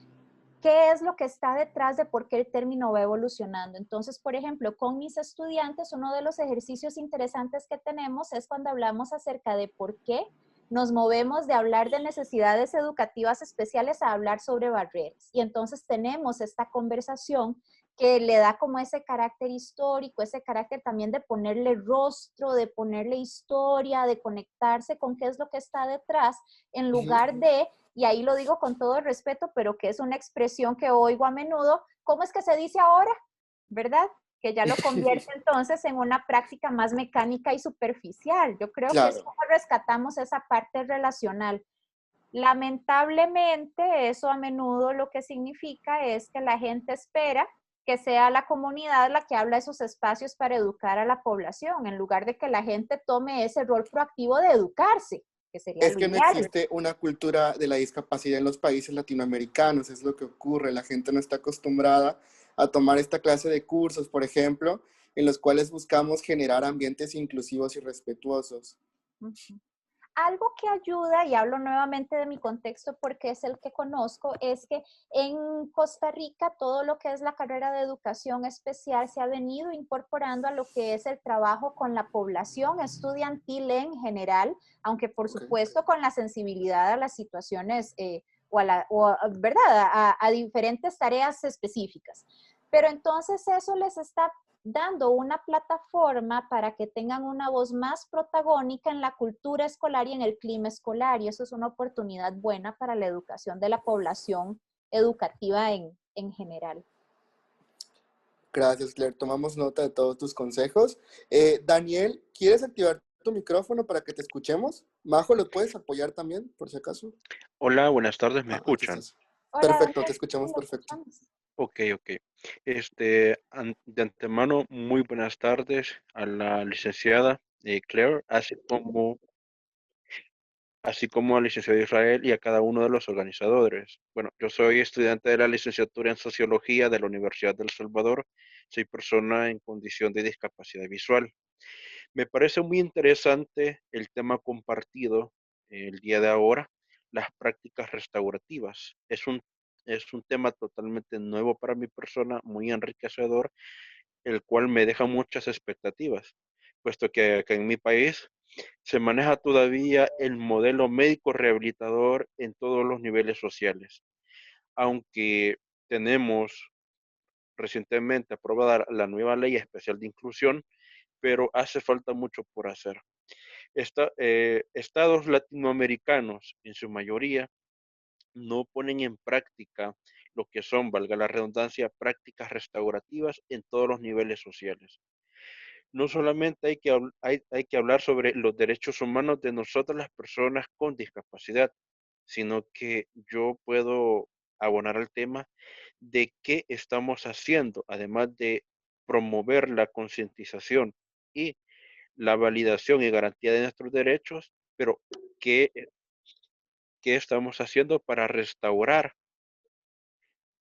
qué es lo que está detrás de por qué el término va evolucionando. Entonces, por ejemplo, con mis estudiantes, uno de los ejercicios interesantes que tenemos es cuando hablamos acerca de por qué nos movemos de hablar de necesidades educativas especiales a hablar sobre barreras. Y entonces tenemos esta conversación que le da como ese carácter histórico, ese carácter también de ponerle rostro, de ponerle historia, de conectarse con qué es lo que está detrás, en Ujú. lugar de, y ahí lo digo con todo el respeto, pero que es una expresión que oigo a menudo, ¿cómo es que se dice ahora? ¿Verdad? Que ya lo convierte entonces en una práctica más mecánica y superficial. Yo creo que es Claro. como rescatamos esa parte relacional. Lamentablemente, eso a menudo lo que significa es que la gente espera que sea la comunidad la que habla esos espacios para educar a la población, en lugar de que la gente tome ese rol proactivo de educarse, que sería Es lo que no ideal. existe una cultura de la discapacidad en los países latinoamericanos, es lo que ocurre. La gente no está acostumbrada a tomar esta clase de cursos, por ejemplo, en los cuales buscamos generar ambientes inclusivos y respetuosos. Ujú. Algo que ayuda, y hablo nuevamente de mi contexto porque es el que conozco, es que en Costa Rica todo lo que es la carrera de educación especial se ha venido incorporando a lo que es el trabajo con la población estudiantil en general, aunque por Ok. supuesto con la sensibilidad a las situaciones ¿verdad? A diferentes tareas específicas. Pero entonces eso les está dando una plataforma para que tengan una voz más protagónica en la cultura escolar y en el clima escolar. Y eso es una oportunidad buena para la educación de la población educativa en general. Gracias, Claire. Tomamos nota de todos tus consejos. Daniel, ¿quieres activar tu micrófono para que te escuchemos. Majo, ¿lo puedes apoyar también, por si acaso? Hola, buenas tardes, ¿me Aquí escuchan? estás. Hola, Perfecto, te Daniel, sí, escuchamos lo perfecto. escuchamos. Ok, ok. De antemano, muy buenas tardes a la licenciada Claire, así como al licenciado Israel y a cada uno de los organizadores. Bueno, yo soy estudiante de la licenciatura en Sociología de la Universidad del Salvador. Soy persona en condición de discapacidad visual. Me parece muy interesante el tema compartido el día de ahora, las prácticas restaurativas. Es un tema totalmente nuevo para mi persona, muy enriquecedor, el cual me deja muchas expectativas, puesto que acá en mi país se maneja todavía el modelo médico rehabilitador en todos los niveles sociales, aunque tenemos recientemente aprobada la nueva ley especial de inclusión, pero hace falta mucho por hacer. Estados latinoamericanos, en su mayoría, no ponen en práctica lo que son, valga la redundancia, prácticas restaurativas en todos los niveles sociales. No solamente hay que hablar sobre los derechos humanos de nosotras las personas con discapacidad, sino que yo puedo abonar al tema de qué estamos haciendo, además de promover la concientización y la validación y garantía de nuestros derechos, pero ¿qué, qué estamos haciendo para restaurar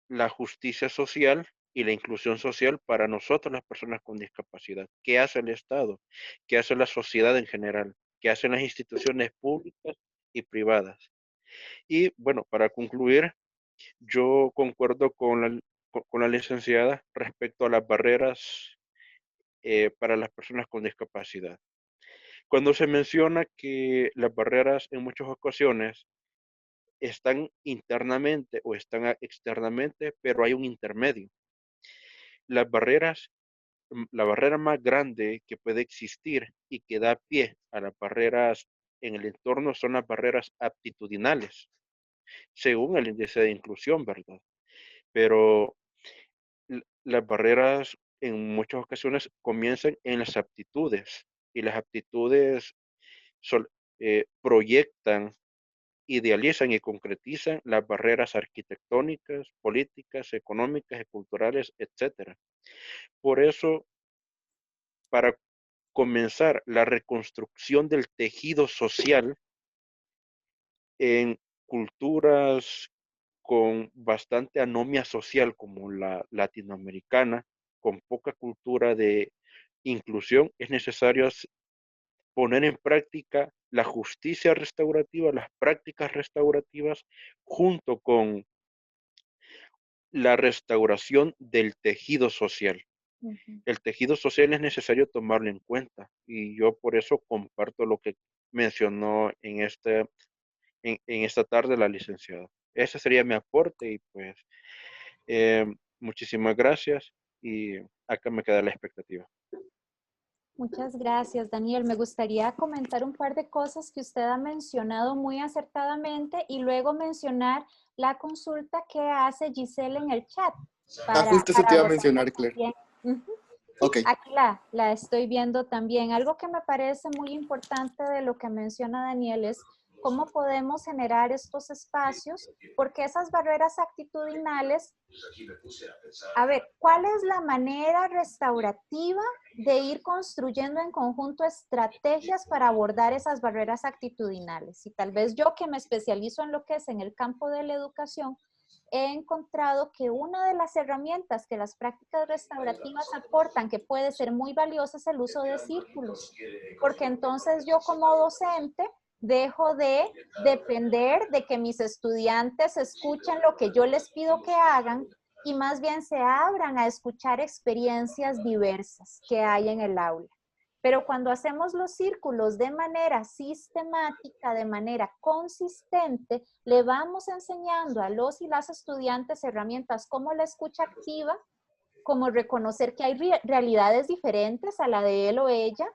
la justicia social y la inclusión social para nosotros las personas con discapacidad? ¿Qué hace el Estado? ¿Qué hace la sociedad en general? ¿Qué hacen las instituciones públicas y privadas? Y bueno, para concluir, yo concuerdo con la licenciada respecto a las barreras para las personas con discapacidad. Cuando se menciona que las barreras en muchas ocasiones están internamente o están externamente, pero hay un intermedio. Las barreras, la barrera más grande que puede existir y que da pie a las barreras en el entorno son las barreras aptitudinales, según el índice de inclusión, ¿verdad? Pero las barreras en muchas ocasiones comienzan en las aptitudes y las aptitudes sol- proyectan, idealizan y concretizan las barreras arquitectónicas, políticas, económicas y culturales, etcétera. Por eso, para comenzar la reconstrucción del tejido social en culturas con bastante anomia social como la latinoamericana, con poca cultura de inclusión, es necesario poner en práctica la justicia restaurativa, las prácticas restaurativas, junto con la restauración del tejido social. Ujú. El tejido social es necesario tomarlo en cuenta y yo por eso comparto lo que mencionó en esta tarde la licenciada. Ese sería mi aporte y pues eh, muchísimas gracias y acá me queda la expectativa. Muchas gracias, Daniel. Me gustaría comentar un par de cosas que usted ha mencionado muy acertadamente y luego mencionar la consulta que hace Giselle en el chat Justo eso te para iba a nosotros mencionar, Claire. también. Ujú. Sí, Ok. aquí la estoy viendo también. Algo que me parece muy importante de lo que menciona Daniel es cómo podemos generar estos espacios, porque esas barreras actitudinales, a ver, ¿cuál es la manera restaurativa de ir construyendo en conjunto estrategias para abordar esas barreras actitudinales? Y tal vez yo que me especializo en lo que es en el campo de la educación, he encontrado que una de las herramientas que las prácticas restaurativas aportan, que puede ser muy valiosa, es el uso de círculos. Porque entonces yo como docente dejo de depender de que mis estudiantes escuchen lo que yo les pido que hagan y más bien se abran a escuchar experiencias diversas que hay en el aula. Pero cuando hacemos los círculos de manera sistemática, de manera consistente, le vamos enseñando a los y las estudiantes herramientas como la escucha activa, como reconocer que hay realidades diferentes a la de él o ella,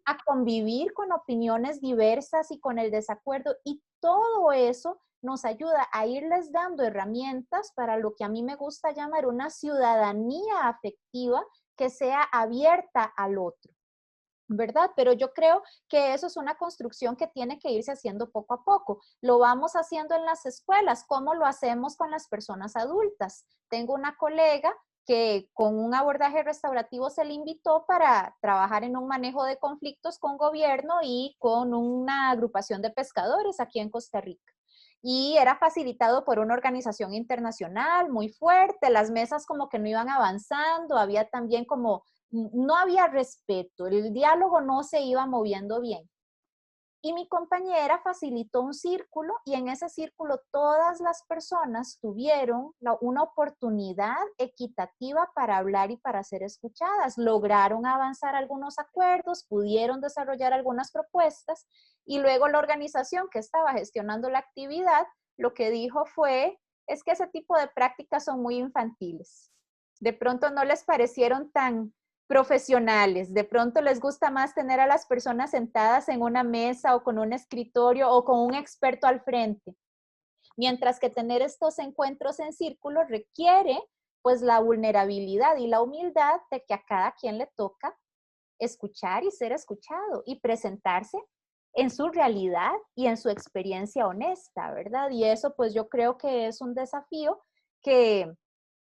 a convivir con opiniones diversas y con el desacuerdo, y todo eso nos ayuda a irles dando herramientas para lo que a mí me gusta llamar una ciudadanía afectiva que sea abierta al otro. ¿verdad? Pero yo creo que eso es una construcción que tiene que irse haciendo poco a poco. Lo vamos haciendo en las escuelas, ¿cómo lo hacemos con las personas adultas? Tengo una colega que con un abordaje restaurativo se le invitó para trabajar en un manejo de conflictos con gobierno y con una agrupación de pescadores aquí en Costa Rica. Y era facilitado por una organización internacional muy fuerte, las mesas como que no iban avanzando, había también como, no había respeto, el diálogo no se iba moviendo bien. Y mi compañera facilitó un círculo y en ese círculo todas las personas tuvieron una oportunidad equitativa para hablar y para ser escuchadas. Lograron avanzar algunos acuerdos, pudieron desarrollar algunas propuestas y luego la organización que estaba gestionando la actividad lo que dijo fue, es que ese tipo de prácticas son muy infantiles. De pronto no les parecieron tan profesionales. De pronto les gusta más tener a las personas sentadas en una mesa o con un escritorio o con un experto al frente. Mientras que tener estos encuentros en círculo requiere pues la vulnerabilidad y la humildad de que a cada quien le toca escuchar y ser escuchado y presentarse en su realidad y en su experiencia honesta, ¿verdad? Y eso pues yo creo que es un desafío que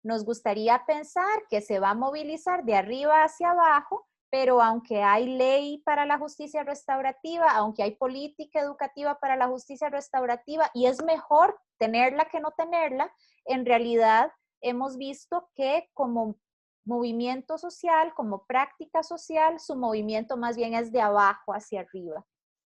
nos gustaría pensar que se va a movilizar de arriba hacia abajo, pero aunque hay ley para la justicia restaurativa, aunque hay política educativa para la justicia restaurativa, y es mejor tenerla que no tenerla, en realidad hemos visto que como movimiento social, como práctica social, su movimiento más bien es de abajo hacia arriba.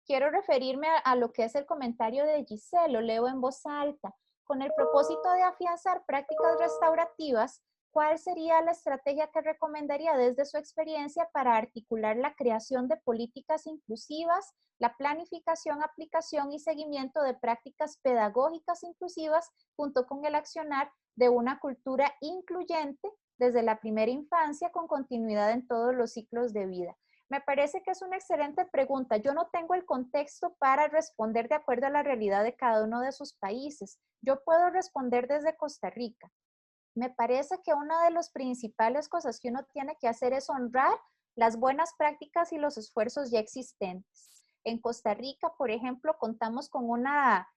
Quiero referirme a lo que es el comentario de Giselle, lo leo en voz alta. Con el propósito de afianzar prácticas restaurativas, ¿cuál sería la estrategia que recomendaría desde su experiencia para articular la creación de políticas inclusivas, la planificación, aplicación y seguimiento de prácticas pedagógicas inclusivas, junto con el accionar de una cultura incluyente desde la primera infancia con continuidad en todos los ciclos de vida? Me parece que es una excelente pregunta. Yo no tengo el contexto para responder de acuerdo a la realidad de cada uno de sus países. Yo puedo responder desde Costa Rica. Me parece que una de las principales cosas que uno tiene que hacer es honrar las buenas prácticas y los esfuerzos ya existentes. En Costa Rica, por ejemplo, contamos con una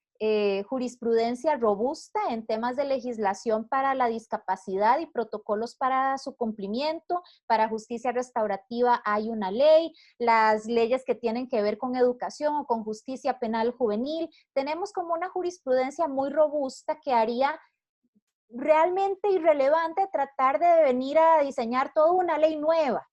jurisprudencia robusta en temas de legislación para la discapacidad y protocolos para su cumplimiento. Para justicia restaurativa hay una ley, las leyes que tienen que ver con educación o con justicia penal juvenil. Tenemos como una jurisprudencia muy robusta que haría realmente irrelevante tratar de venir a diseñar toda una ley nueva.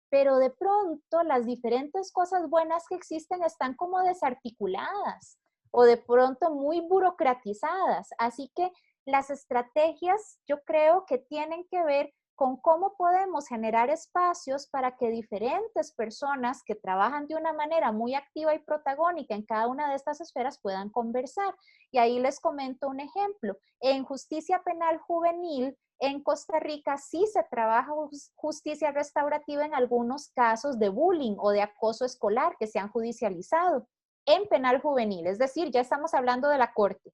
Pero de pronto las diferentes cosas buenas que existen están como desarticuladas o de pronto muy burocratizadas. Así que las estrategias yo creo que tienen que ver con cómo podemos generar espacios para que diferentes personas que trabajan de una manera muy activa y protagónica en cada una de estas esferas puedan conversar. Y ahí les comento un ejemplo. En justicia penal juvenil, en Costa Rica sí se trabaja justicia restaurativa en algunos casos de bullying o de acoso escolar que se han judicializado en penal juvenil, es decir, ya estamos hablando de la corte.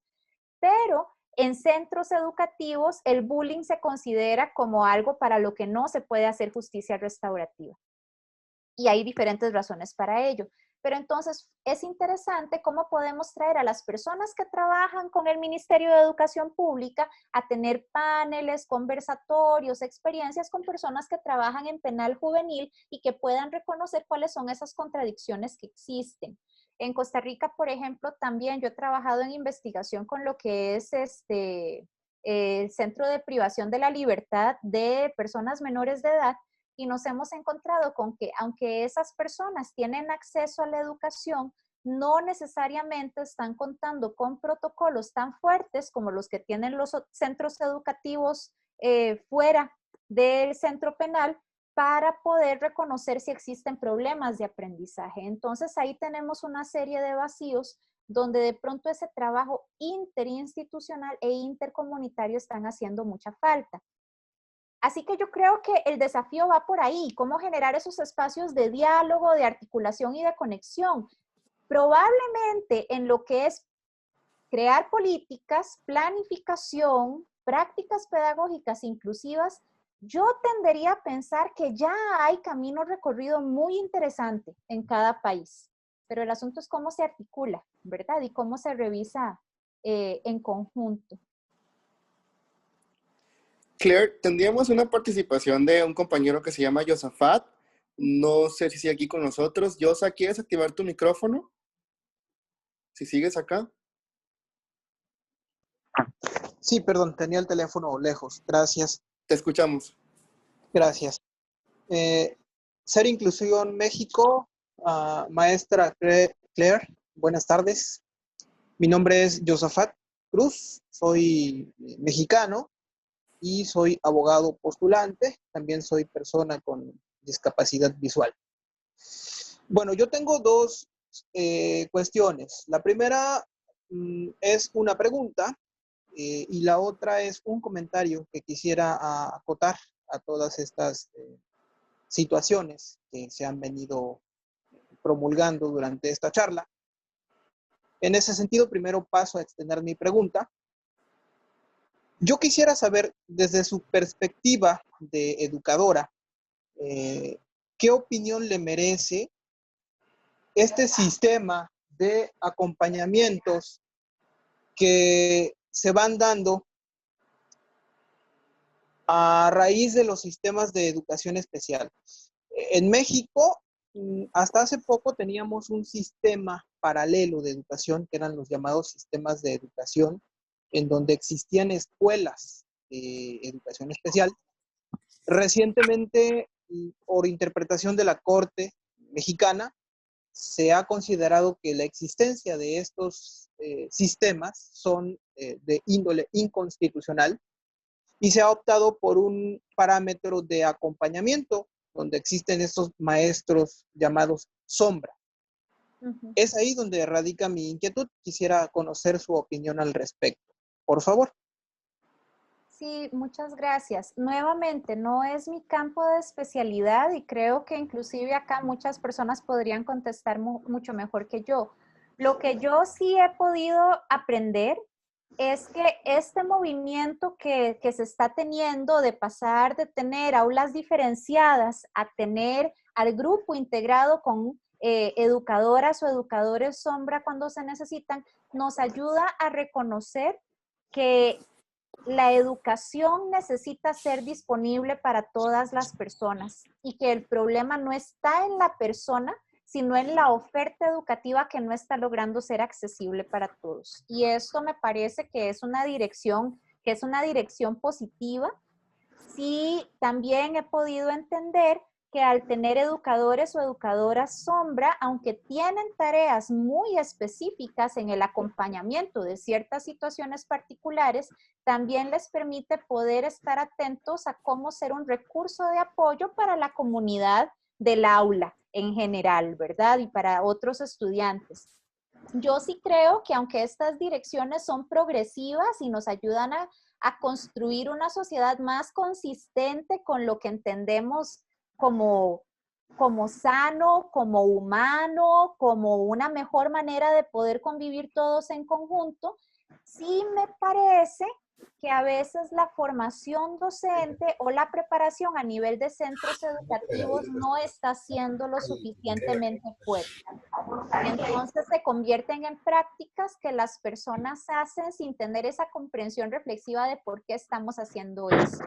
Pero en centros educativos el bullying se considera como algo para lo que no se puede hacer justicia restaurativa. Y hay diferentes razones para ello. Pero entonces es interesante cómo podemos traer a las personas que trabajan con el Ministerio de Educación Pública a tener paneles, conversatorios, experiencias con personas que trabajan en penal juvenil y que puedan reconocer cuáles son esas contradicciones que existen. En Costa Rica, por ejemplo, también yo he trabajado en investigación con lo que es el Centro de Privación de la Libertad de Personas Menores de Edad, y nos hemos encontrado con que aunque esas personas tienen acceso a la educación, no necesariamente están contando con protocolos tan fuertes como los que tienen los centros educativos fuera del centro penal para poder reconocer si existen problemas de aprendizaje. Entonces ahí tenemos una serie de vacíos donde de pronto ese trabajo interinstitucional e intercomunitario están haciendo mucha falta. Así que yo creo que el desafío va por ahí, cómo generar esos espacios de diálogo, de articulación y de conexión. Probablemente en lo que es crear políticas, planificación, prácticas pedagógicas inclusivas, Yo tendería a pensar que ya hay camino recorrido muy interesante en cada país, pero el asunto es cómo se articula, ¿verdad? Y cómo se revisa en conjunto. Claire, tendríamos una participación de un compañero que se llama Josafat. No sé si sigue aquí con nosotros. Josa, ¿quieres activar tu micrófono? Si sigues acá. Sí, perdón, tenía el teléfono lejos. Gracias, Te escuchamos. gracias. Ser Inclusión México, maestra Claire, buenas tardes. Mi nombre es Josafat Cruz, soy mexicano y soy abogado postulante. También soy persona con discapacidad visual. Bueno, yo tengo dos cuestiones. La primera es una pregunta y la otra es un comentario que quisiera acotar a todas estas situaciones que se han venido promulgando durante esta charla. En ese sentido, primero paso a extender mi pregunta. Yo quisiera saber, desde su perspectiva de educadora, ¿qué opinión le merece este sistema de acompañamientos que se van dando a raíz de los sistemas de educación especial? En México, hasta hace poco teníamos un sistema paralelo de educación, que eran los llamados sistemas de educación, en donde existían escuelas de educación especial. Recientemente, por interpretación de la Corte Mexicana, se ha considerado que la existencia de estos sistemas son de índole inconstitucional y se ha optado por un parámetro de acompañamiento donde existen estos maestros llamados sombra. Es ahí donde radica mi inquietud. Quisiera conocer su opinión al respecto. Por favor. Sí, muchas gracias. Nuevamente, no es mi campo de especialidad y creo que inclusive acá muchas personas podrían contestar mucho mejor que yo. Lo que yo sí he podido aprender es que este movimiento que se está teniendo de pasar de tener aulas diferenciadas a tener al grupo integrado con educadoras o educadores sombra cuando se necesitan, nos ayuda a reconocer que la educación necesita ser disponible para todas las personas y que el problema no está en la persona, sino en la oferta educativa que no está logrando ser accesible para todos. Y esto me parece que es una dirección positiva. Sí, también he podido entender que al tener educadores o educadoras sombra, aunque tienen tareas muy específicas en el acompañamiento de ciertas situaciones particulares, también les permite poder estar atentos a cómo ser un recurso de apoyo para la comunidad del aula en general, ¿verdad? Y para otros estudiantes. Yo sí creo que aunque estas direcciones son progresivas y nos ayudan a construir una sociedad más consistente con lo que entendemos como, como sano, como humano, como una mejor manera de poder convivir todos en conjunto, sí me parece que a veces la formación docente o la preparación a nivel de centros educativos no está siendo lo suficientemente fuerte. Entonces se convierten en prácticas que las personas hacen sin tener esa comprensión reflexiva de por qué estamos haciendo eso.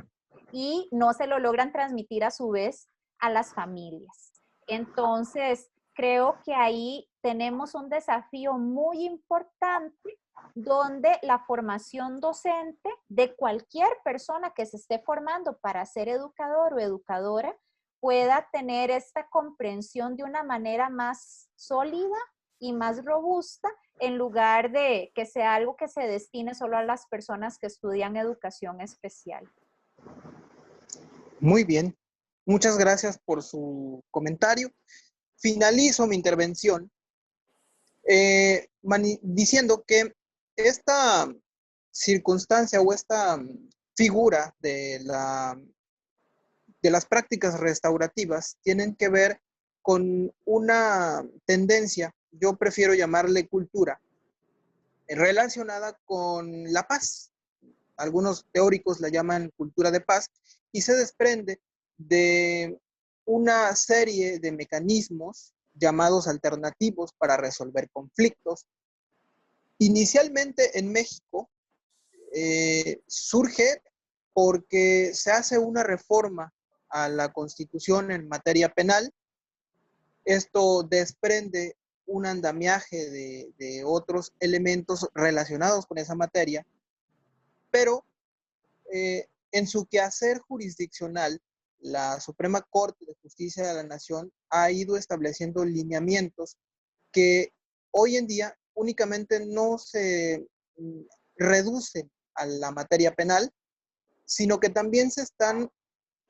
Y no se lo logran transmitir a su vez a las familias. Entonces, creo que ahí tenemos un desafío muy importante donde la formación docente de cualquier persona que se esté formando para ser educador o educadora pueda tener esta comprensión de una manera más sólida y más robusta en lugar de que sea algo que se destine solo a las personas que estudian educación especial. Muy bien. Muchas gracias por su comentario. Finalizo mi intervención diciendo que esta circunstancia o esta figura de las prácticas restaurativas tienen que ver con una tendencia, yo prefiero llamarle cultura, relacionada con la paz. algunos teóricos la llaman cultura de paz, y se desprende de una serie de mecanismos llamados alternativos para resolver conflictos. Inicialmente en México surge porque se hace una reforma a la Constitución en materia penal. Esto desprende un andamiaje de otros elementos relacionados con esa materia, pero en su quehacer jurisdiccional, la Suprema Corte de Justicia de la Nación ha ido estableciendo lineamientos que hoy en día únicamente no se reducen a la materia penal, sino que también se están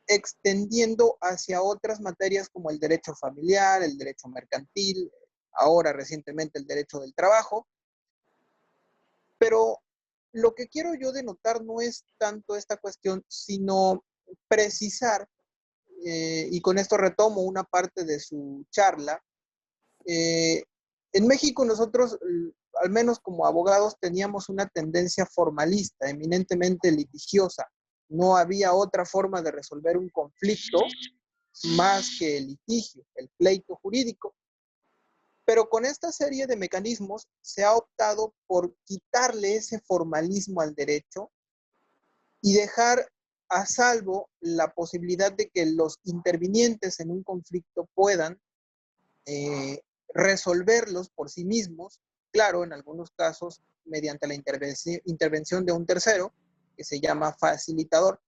extendiendo hacia otras materias como el derecho familiar, el derecho mercantil, ahora recientemente el derecho del trabajo. Pero lo que quiero yo denotar no es tanto esta cuestión, sino precisar, y con esto retomo una parte de su charla. En México nosotros, al menos como abogados, teníamos una tendencia formalista, eminentemente litigiosa. No había otra forma de resolver un conflicto más que el litigio, el pleito jurídico. Pero con esta serie de mecanismos se ha optado por quitarle ese formalismo al derecho y dejar a salvo la posibilidad de que los intervinientes en un conflicto puedan resolverlos por sí mismos, claro, en algunos casos mediante la intervención de un tercero, que se llama facilitador.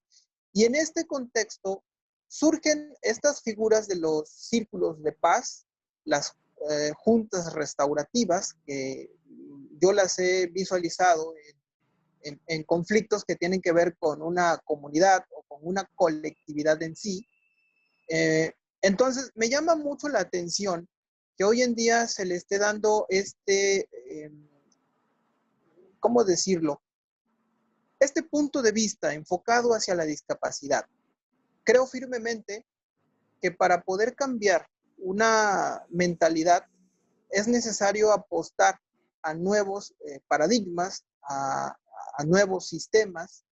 Y en este contexto surgen estas figuras de los círculos de paz, las juntas restaurativas, que yo las he visualizado en conflictos que tienen que ver con una comunidad o con una colectividad en sí. Entonces, me llama mucho la atención que hoy en día se le esté dando ¿cómo decirlo? Este punto de vista enfocado hacia la discapacidad. Creo firmemente que para poder cambiar una mentalidad es necesario apostar a nuevos paradigmas, a nuevos sistemas,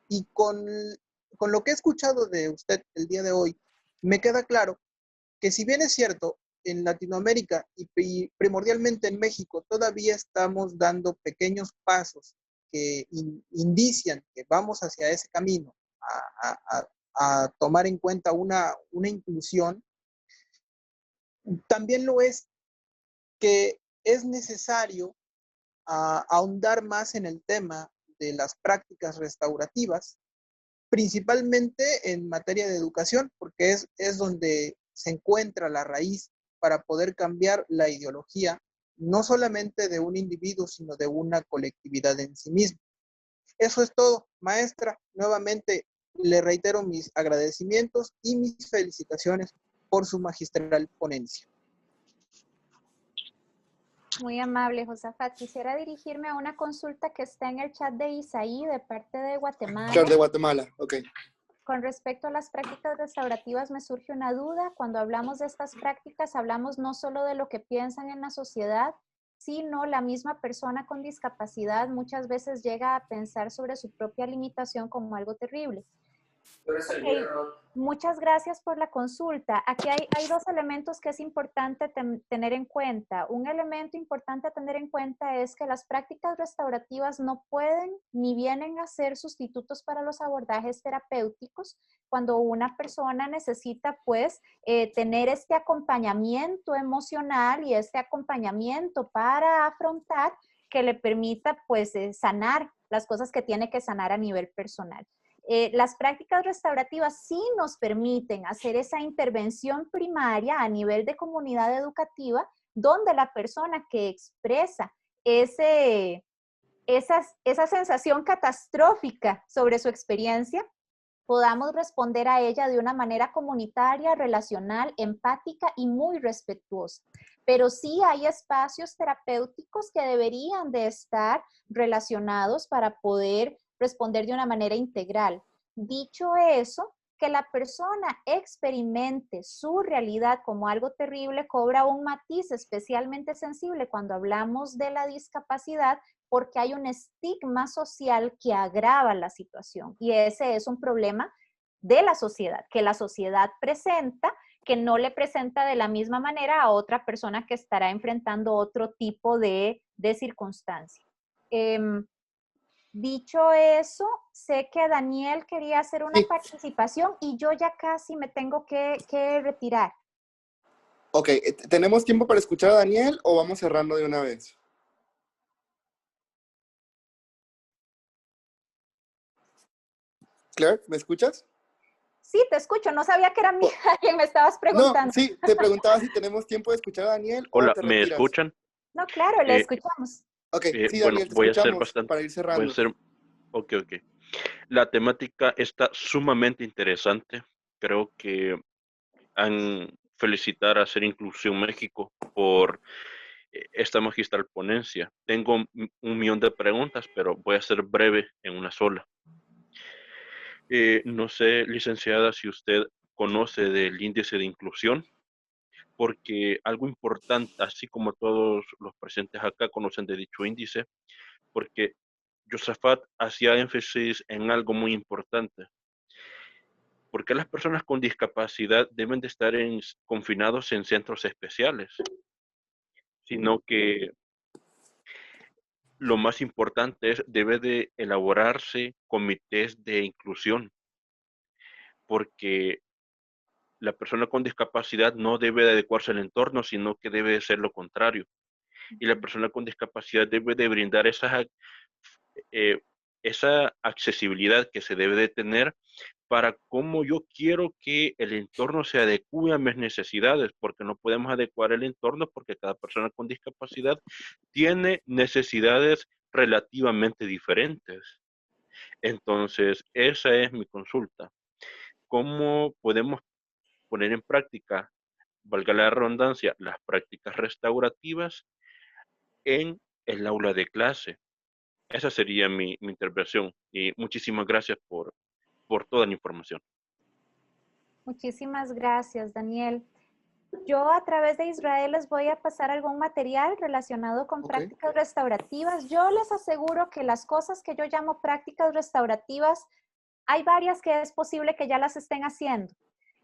y con lo que he escuchado de usted el día de hoy, me queda claro que si bien es cierto, en Latinoamérica y primordialmente en México, todavía estamos dando pequeños pasos que indician que vamos hacia ese camino, a tomar en cuenta una inclusión, también lo es que es necesario ahondar más en el tema de las prácticas restaurativas, principalmente en materia de educación, porque es donde se encuentra la raíz para poder cambiar la ideología, no solamente de un individuo, sino de una colectividad en sí misma. Eso es todo, maestra. Nuevamente le reitero mis agradecimientos y mis felicitaciones por su magistral ponencia. Muy amable, Josafat. Quisiera dirigirme a una consulta que está en el chat de Isaí de parte de Guatemala. Chat de Guatemala, ok. Con respecto a las prácticas restaurativas, me surge una duda. Cuando hablamos de estas prácticas, hablamos no solo de lo que piensan en la sociedad, sino la misma persona con discapacidad muchas veces llega a pensar sobre su propia limitación como algo terrible. Okay. Muchas gracias por la consulta. Aquí hay dos elementos que es importante tener en cuenta. Un elemento importante a tener en cuenta es que las prácticas restaurativas no pueden ni vienen a ser sustitutos para los abordajes terapéuticos cuando una persona necesita pues tener este acompañamiento emocional y este acompañamiento para afrontar que le permita pues sanar las cosas que tiene que sanar a nivel personal. Las prácticas restaurativas sí nos permiten hacer esa intervención primaria a nivel de comunidad educativa, donde la persona que expresa esa sensación catastrófica sobre su experiencia, podamos responder a ella de una manera comunitaria, relacional, empática y muy respetuosa. Pero sí hay espacios terapéuticos que deberían de estar relacionados para poder responder de una manera integral. Dicho eso, que la persona experimente su realidad como algo terrible cobra un matiz especialmente sensible cuando hablamos de la discapacidad, porque hay un estigma social que agrava la situación. Y ese es un problema de la sociedad, que la sociedad presenta, que no le presenta de la misma manera a otra persona que estará enfrentando otro tipo de circunstancia. Dicho eso, sé que Daniel quería hacer una Sí. participación y yo ya casi me tengo que retirar. Ok, ¿tenemos tiempo para escuchar a Daniel o vamos cerrando de una vez? Claire, ¿me escuchas? Sí, te escucho. No sabía que era mí a quien me estabas No, preguntando. sí, te preguntaba si tenemos tiempo de escuchar a Daniel o Hola, te ¿me retiras. escuchan? No, claro, le Eh, escuchamos. Ok, sí, bueno, Daniel, te voy a ser escuchamos bastante, para ir voy a cerrando. ser, ok. La temática está sumamente interesante. Creo que felicitar a Hacer Inclusión México por esta magistral ponencia. Tengo un millón de preguntas, pero voy a ser breve en una sola. No sé, licenciada, si usted conoce del índice de inclusión, porque algo importante, así como todos los presentes acá conocen de dicho índice, porque Josafat hacía énfasis en algo muy importante. ¿Por qué las personas con discapacidad deben de estar confinados en centros especiales? Sino que lo más importante es, debe de elaborarse comités de inclusión, porque la persona con discapacidad no debe de adecuarse al entorno, sino que debe de ser lo contrario. Y la persona con discapacidad debe de brindar esa accesibilidad que se debe de tener para cómo yo quiero que el entorno se adecue a mis necesidades, porque no podemos adecuar el entorno porque cada persona con discapacidad tiene necesidades relativamente diferentes. Entonces, esa es mi consulta. ¿Cómo podemos poner en práctica, valga la redundancia, las prácticas restaurativas en el aula de clase? Esa sería mi intervención y muchísimas gracias por toda la información. Muchísimas gracias, Daniel. Yo a través de Israel les voy a pasar algún material relacionado con prácticas restaurativas. Yo les aseguro que las cosas que yo llamo prácticas restaurativas, hay varias que es posible que ya las estén haciendo.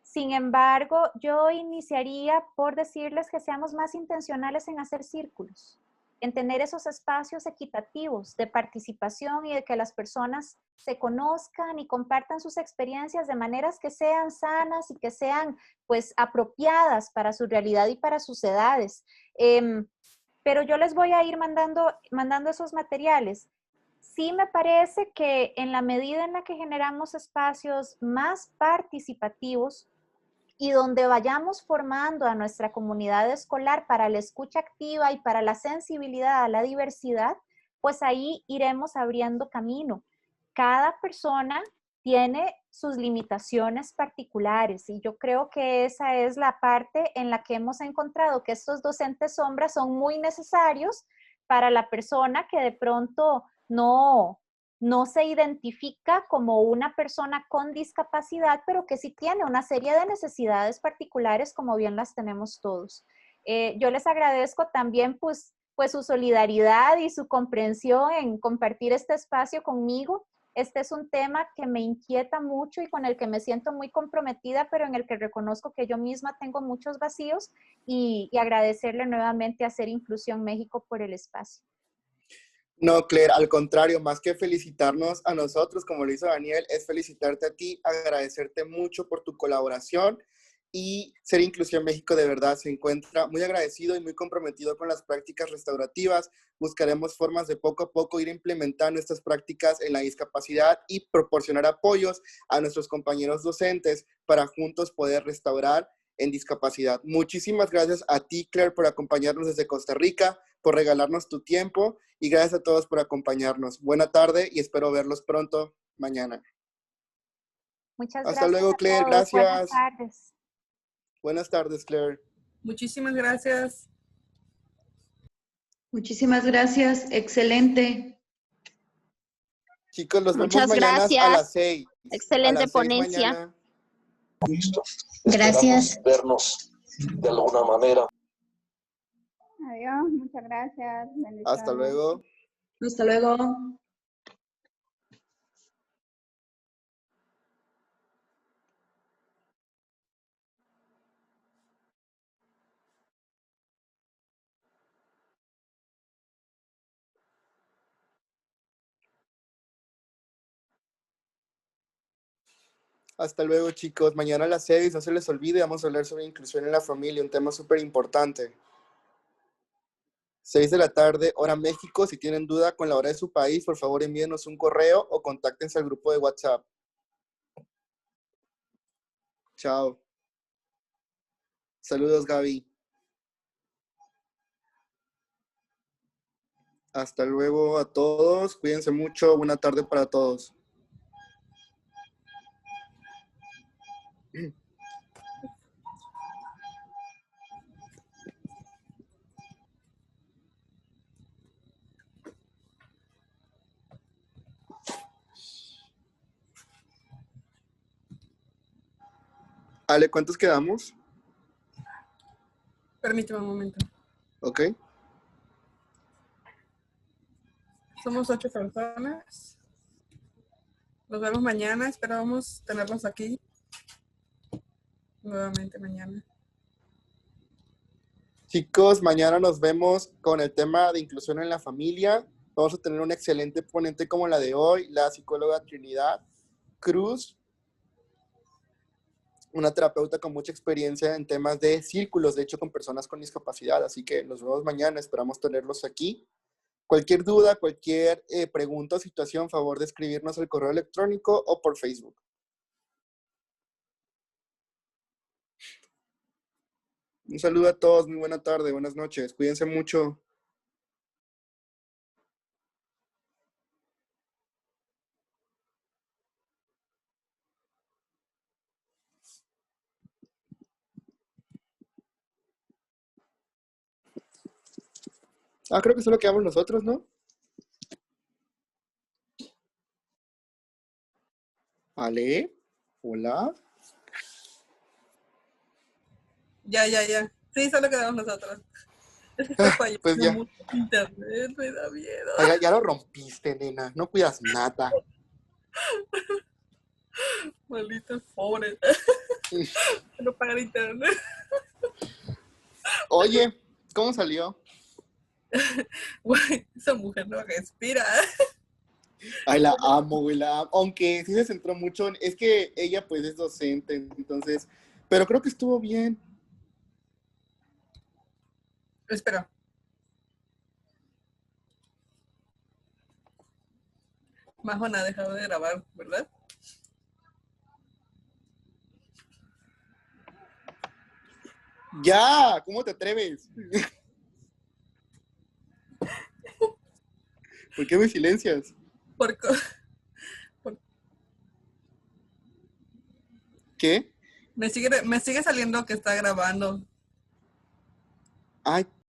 Sin embargo, yo iniciaría por decirles que seamos más intencionales en hacer círculos, en tener esos espacios equitativos de participación y de que las personas se conozcan y compartan sus experiencias de maneras que sean sanas y que sean pues apropiadas para su realidad y para sus edades. Pero yo les voy a ir mandando esos materiales. Sí me parece que en la medida en la que generamos espacios más participativos y donde vayamos formando a nuestra comunidad escolar para la escucha activa y para la sensibilidad a la diversidad, pues ahí iremos abriendo camino. Cada persona tiene sus limitaciones particulares y yo creo que esa es la parte en la que hemos encontrado que estos docentes sombras son muy necesarios para la persona que de pronto no se identifica como una persona con discapacidad, pero que sí tiene una serie de necesidades particulares como bien las tenemos todos. Yo les agradezco también pues su solidaridad y su comprensión en compartir este espacio conmigo. Este es un tema que me inquieta mucho y con el que me siento muy comprometida, pero en el que reconozco que yo misma tengo muchos vacíos y agradecerle nuevamente a Hacer Inclusión México por el espacio. No, Claire, al contrario, más que felicitarnos a nosotros, como lo hizo Daniel, es felicitarte a ti, agradecerte mucho por tu colaboración y Ser Inclusión México de verdad se encuentra muy agradecido y muy comprometido con las prácticas restaurativas. Buscaremos formas de poco a poco ir implementando estas prácticas en la discapacidad y proporcionar apoyos a nuestros compañeros docentes para juntos poder restaurar en discapacidad. Muchísimas gracias a ti, Claire, por acompañarnos desde Costa Rica, por regalarnos tu tiempo y gracias a todos por acompañarnos. Buena tarde y espero verlos pronto mañana. Muchas Hasta gracias luego, a Claire. todos. Buenas Gracias. tardes. Buenas tardes, Claire. Muchísimas gracias. Muchísimas gracias. Excelente. Chicos, los vemos Muchas mañana a gracias. las 6. Excelente A las 6 ponencia. mañana. Listo. Gracias. Esperamos vernos de alguna manera. Adiós, muchas gracias. Hasta Bendiciones. luego. Hasta luego. Hasta luego, chicos. Mañana a las 6, no se les olvide, vamos a hablar sobre inclusión en la familia, un tema súper importante. 6 de la tarde, hora México. Si tienen duda con la hora de su país, por favor envíenos un correo o contáctense al grupo de WhatsApp. Chao. Saludos, Gaby. Hasta luego a todos. Cuídense mucho. Buena tarde para todos. Ale, ¿cuántos quedamos? Permíteme un momento. Ok. Somos 8 personas. Nos vemos mañana. Esperamos tenerlos aquí nuevamente mañana. Chicos, mañana nos vemos con el tema de inclusión en la familia. Vamos a tener una excelente ponente como la de hoy, la psicóloga Trinidad Cruz, una terapeuta con mucha experiencia en temas de círculos, de hecho con personas con discapacidad. Así que nos vemos mañana, esperamos tenerlos aquí. Cualquier duda, cualquier pregunta o situación, favor de escribirnos al correo electrónico o por Facebook. Un saludo a todos, muy buena tarde, buenas noches, cuídense mucho. Creo que solo quedamos nosotros, ¿no? Ale, hola. Ya. Sí, solo quedamos nosotros. Es que está fallando Pues ya. mucho internet, me da miedo. Ya lo rompiste, nena, no cuidas nada. Malditos pobres. No pagan internet. Oye, ¿cómo salió? Güey, esa mujer no respira. Ay, la amo, güey, la amo. Aunque sí se centró mucho es que ella pues es docente, entonces, pero creo que estuvo bien. Espera. Majon ha dejado de grabar, ¿verdad? Ya, ¿cómo te atreves? ¿Por qué me silencias? ¿Qué? Me sigue saliendo que está grabando. Ay,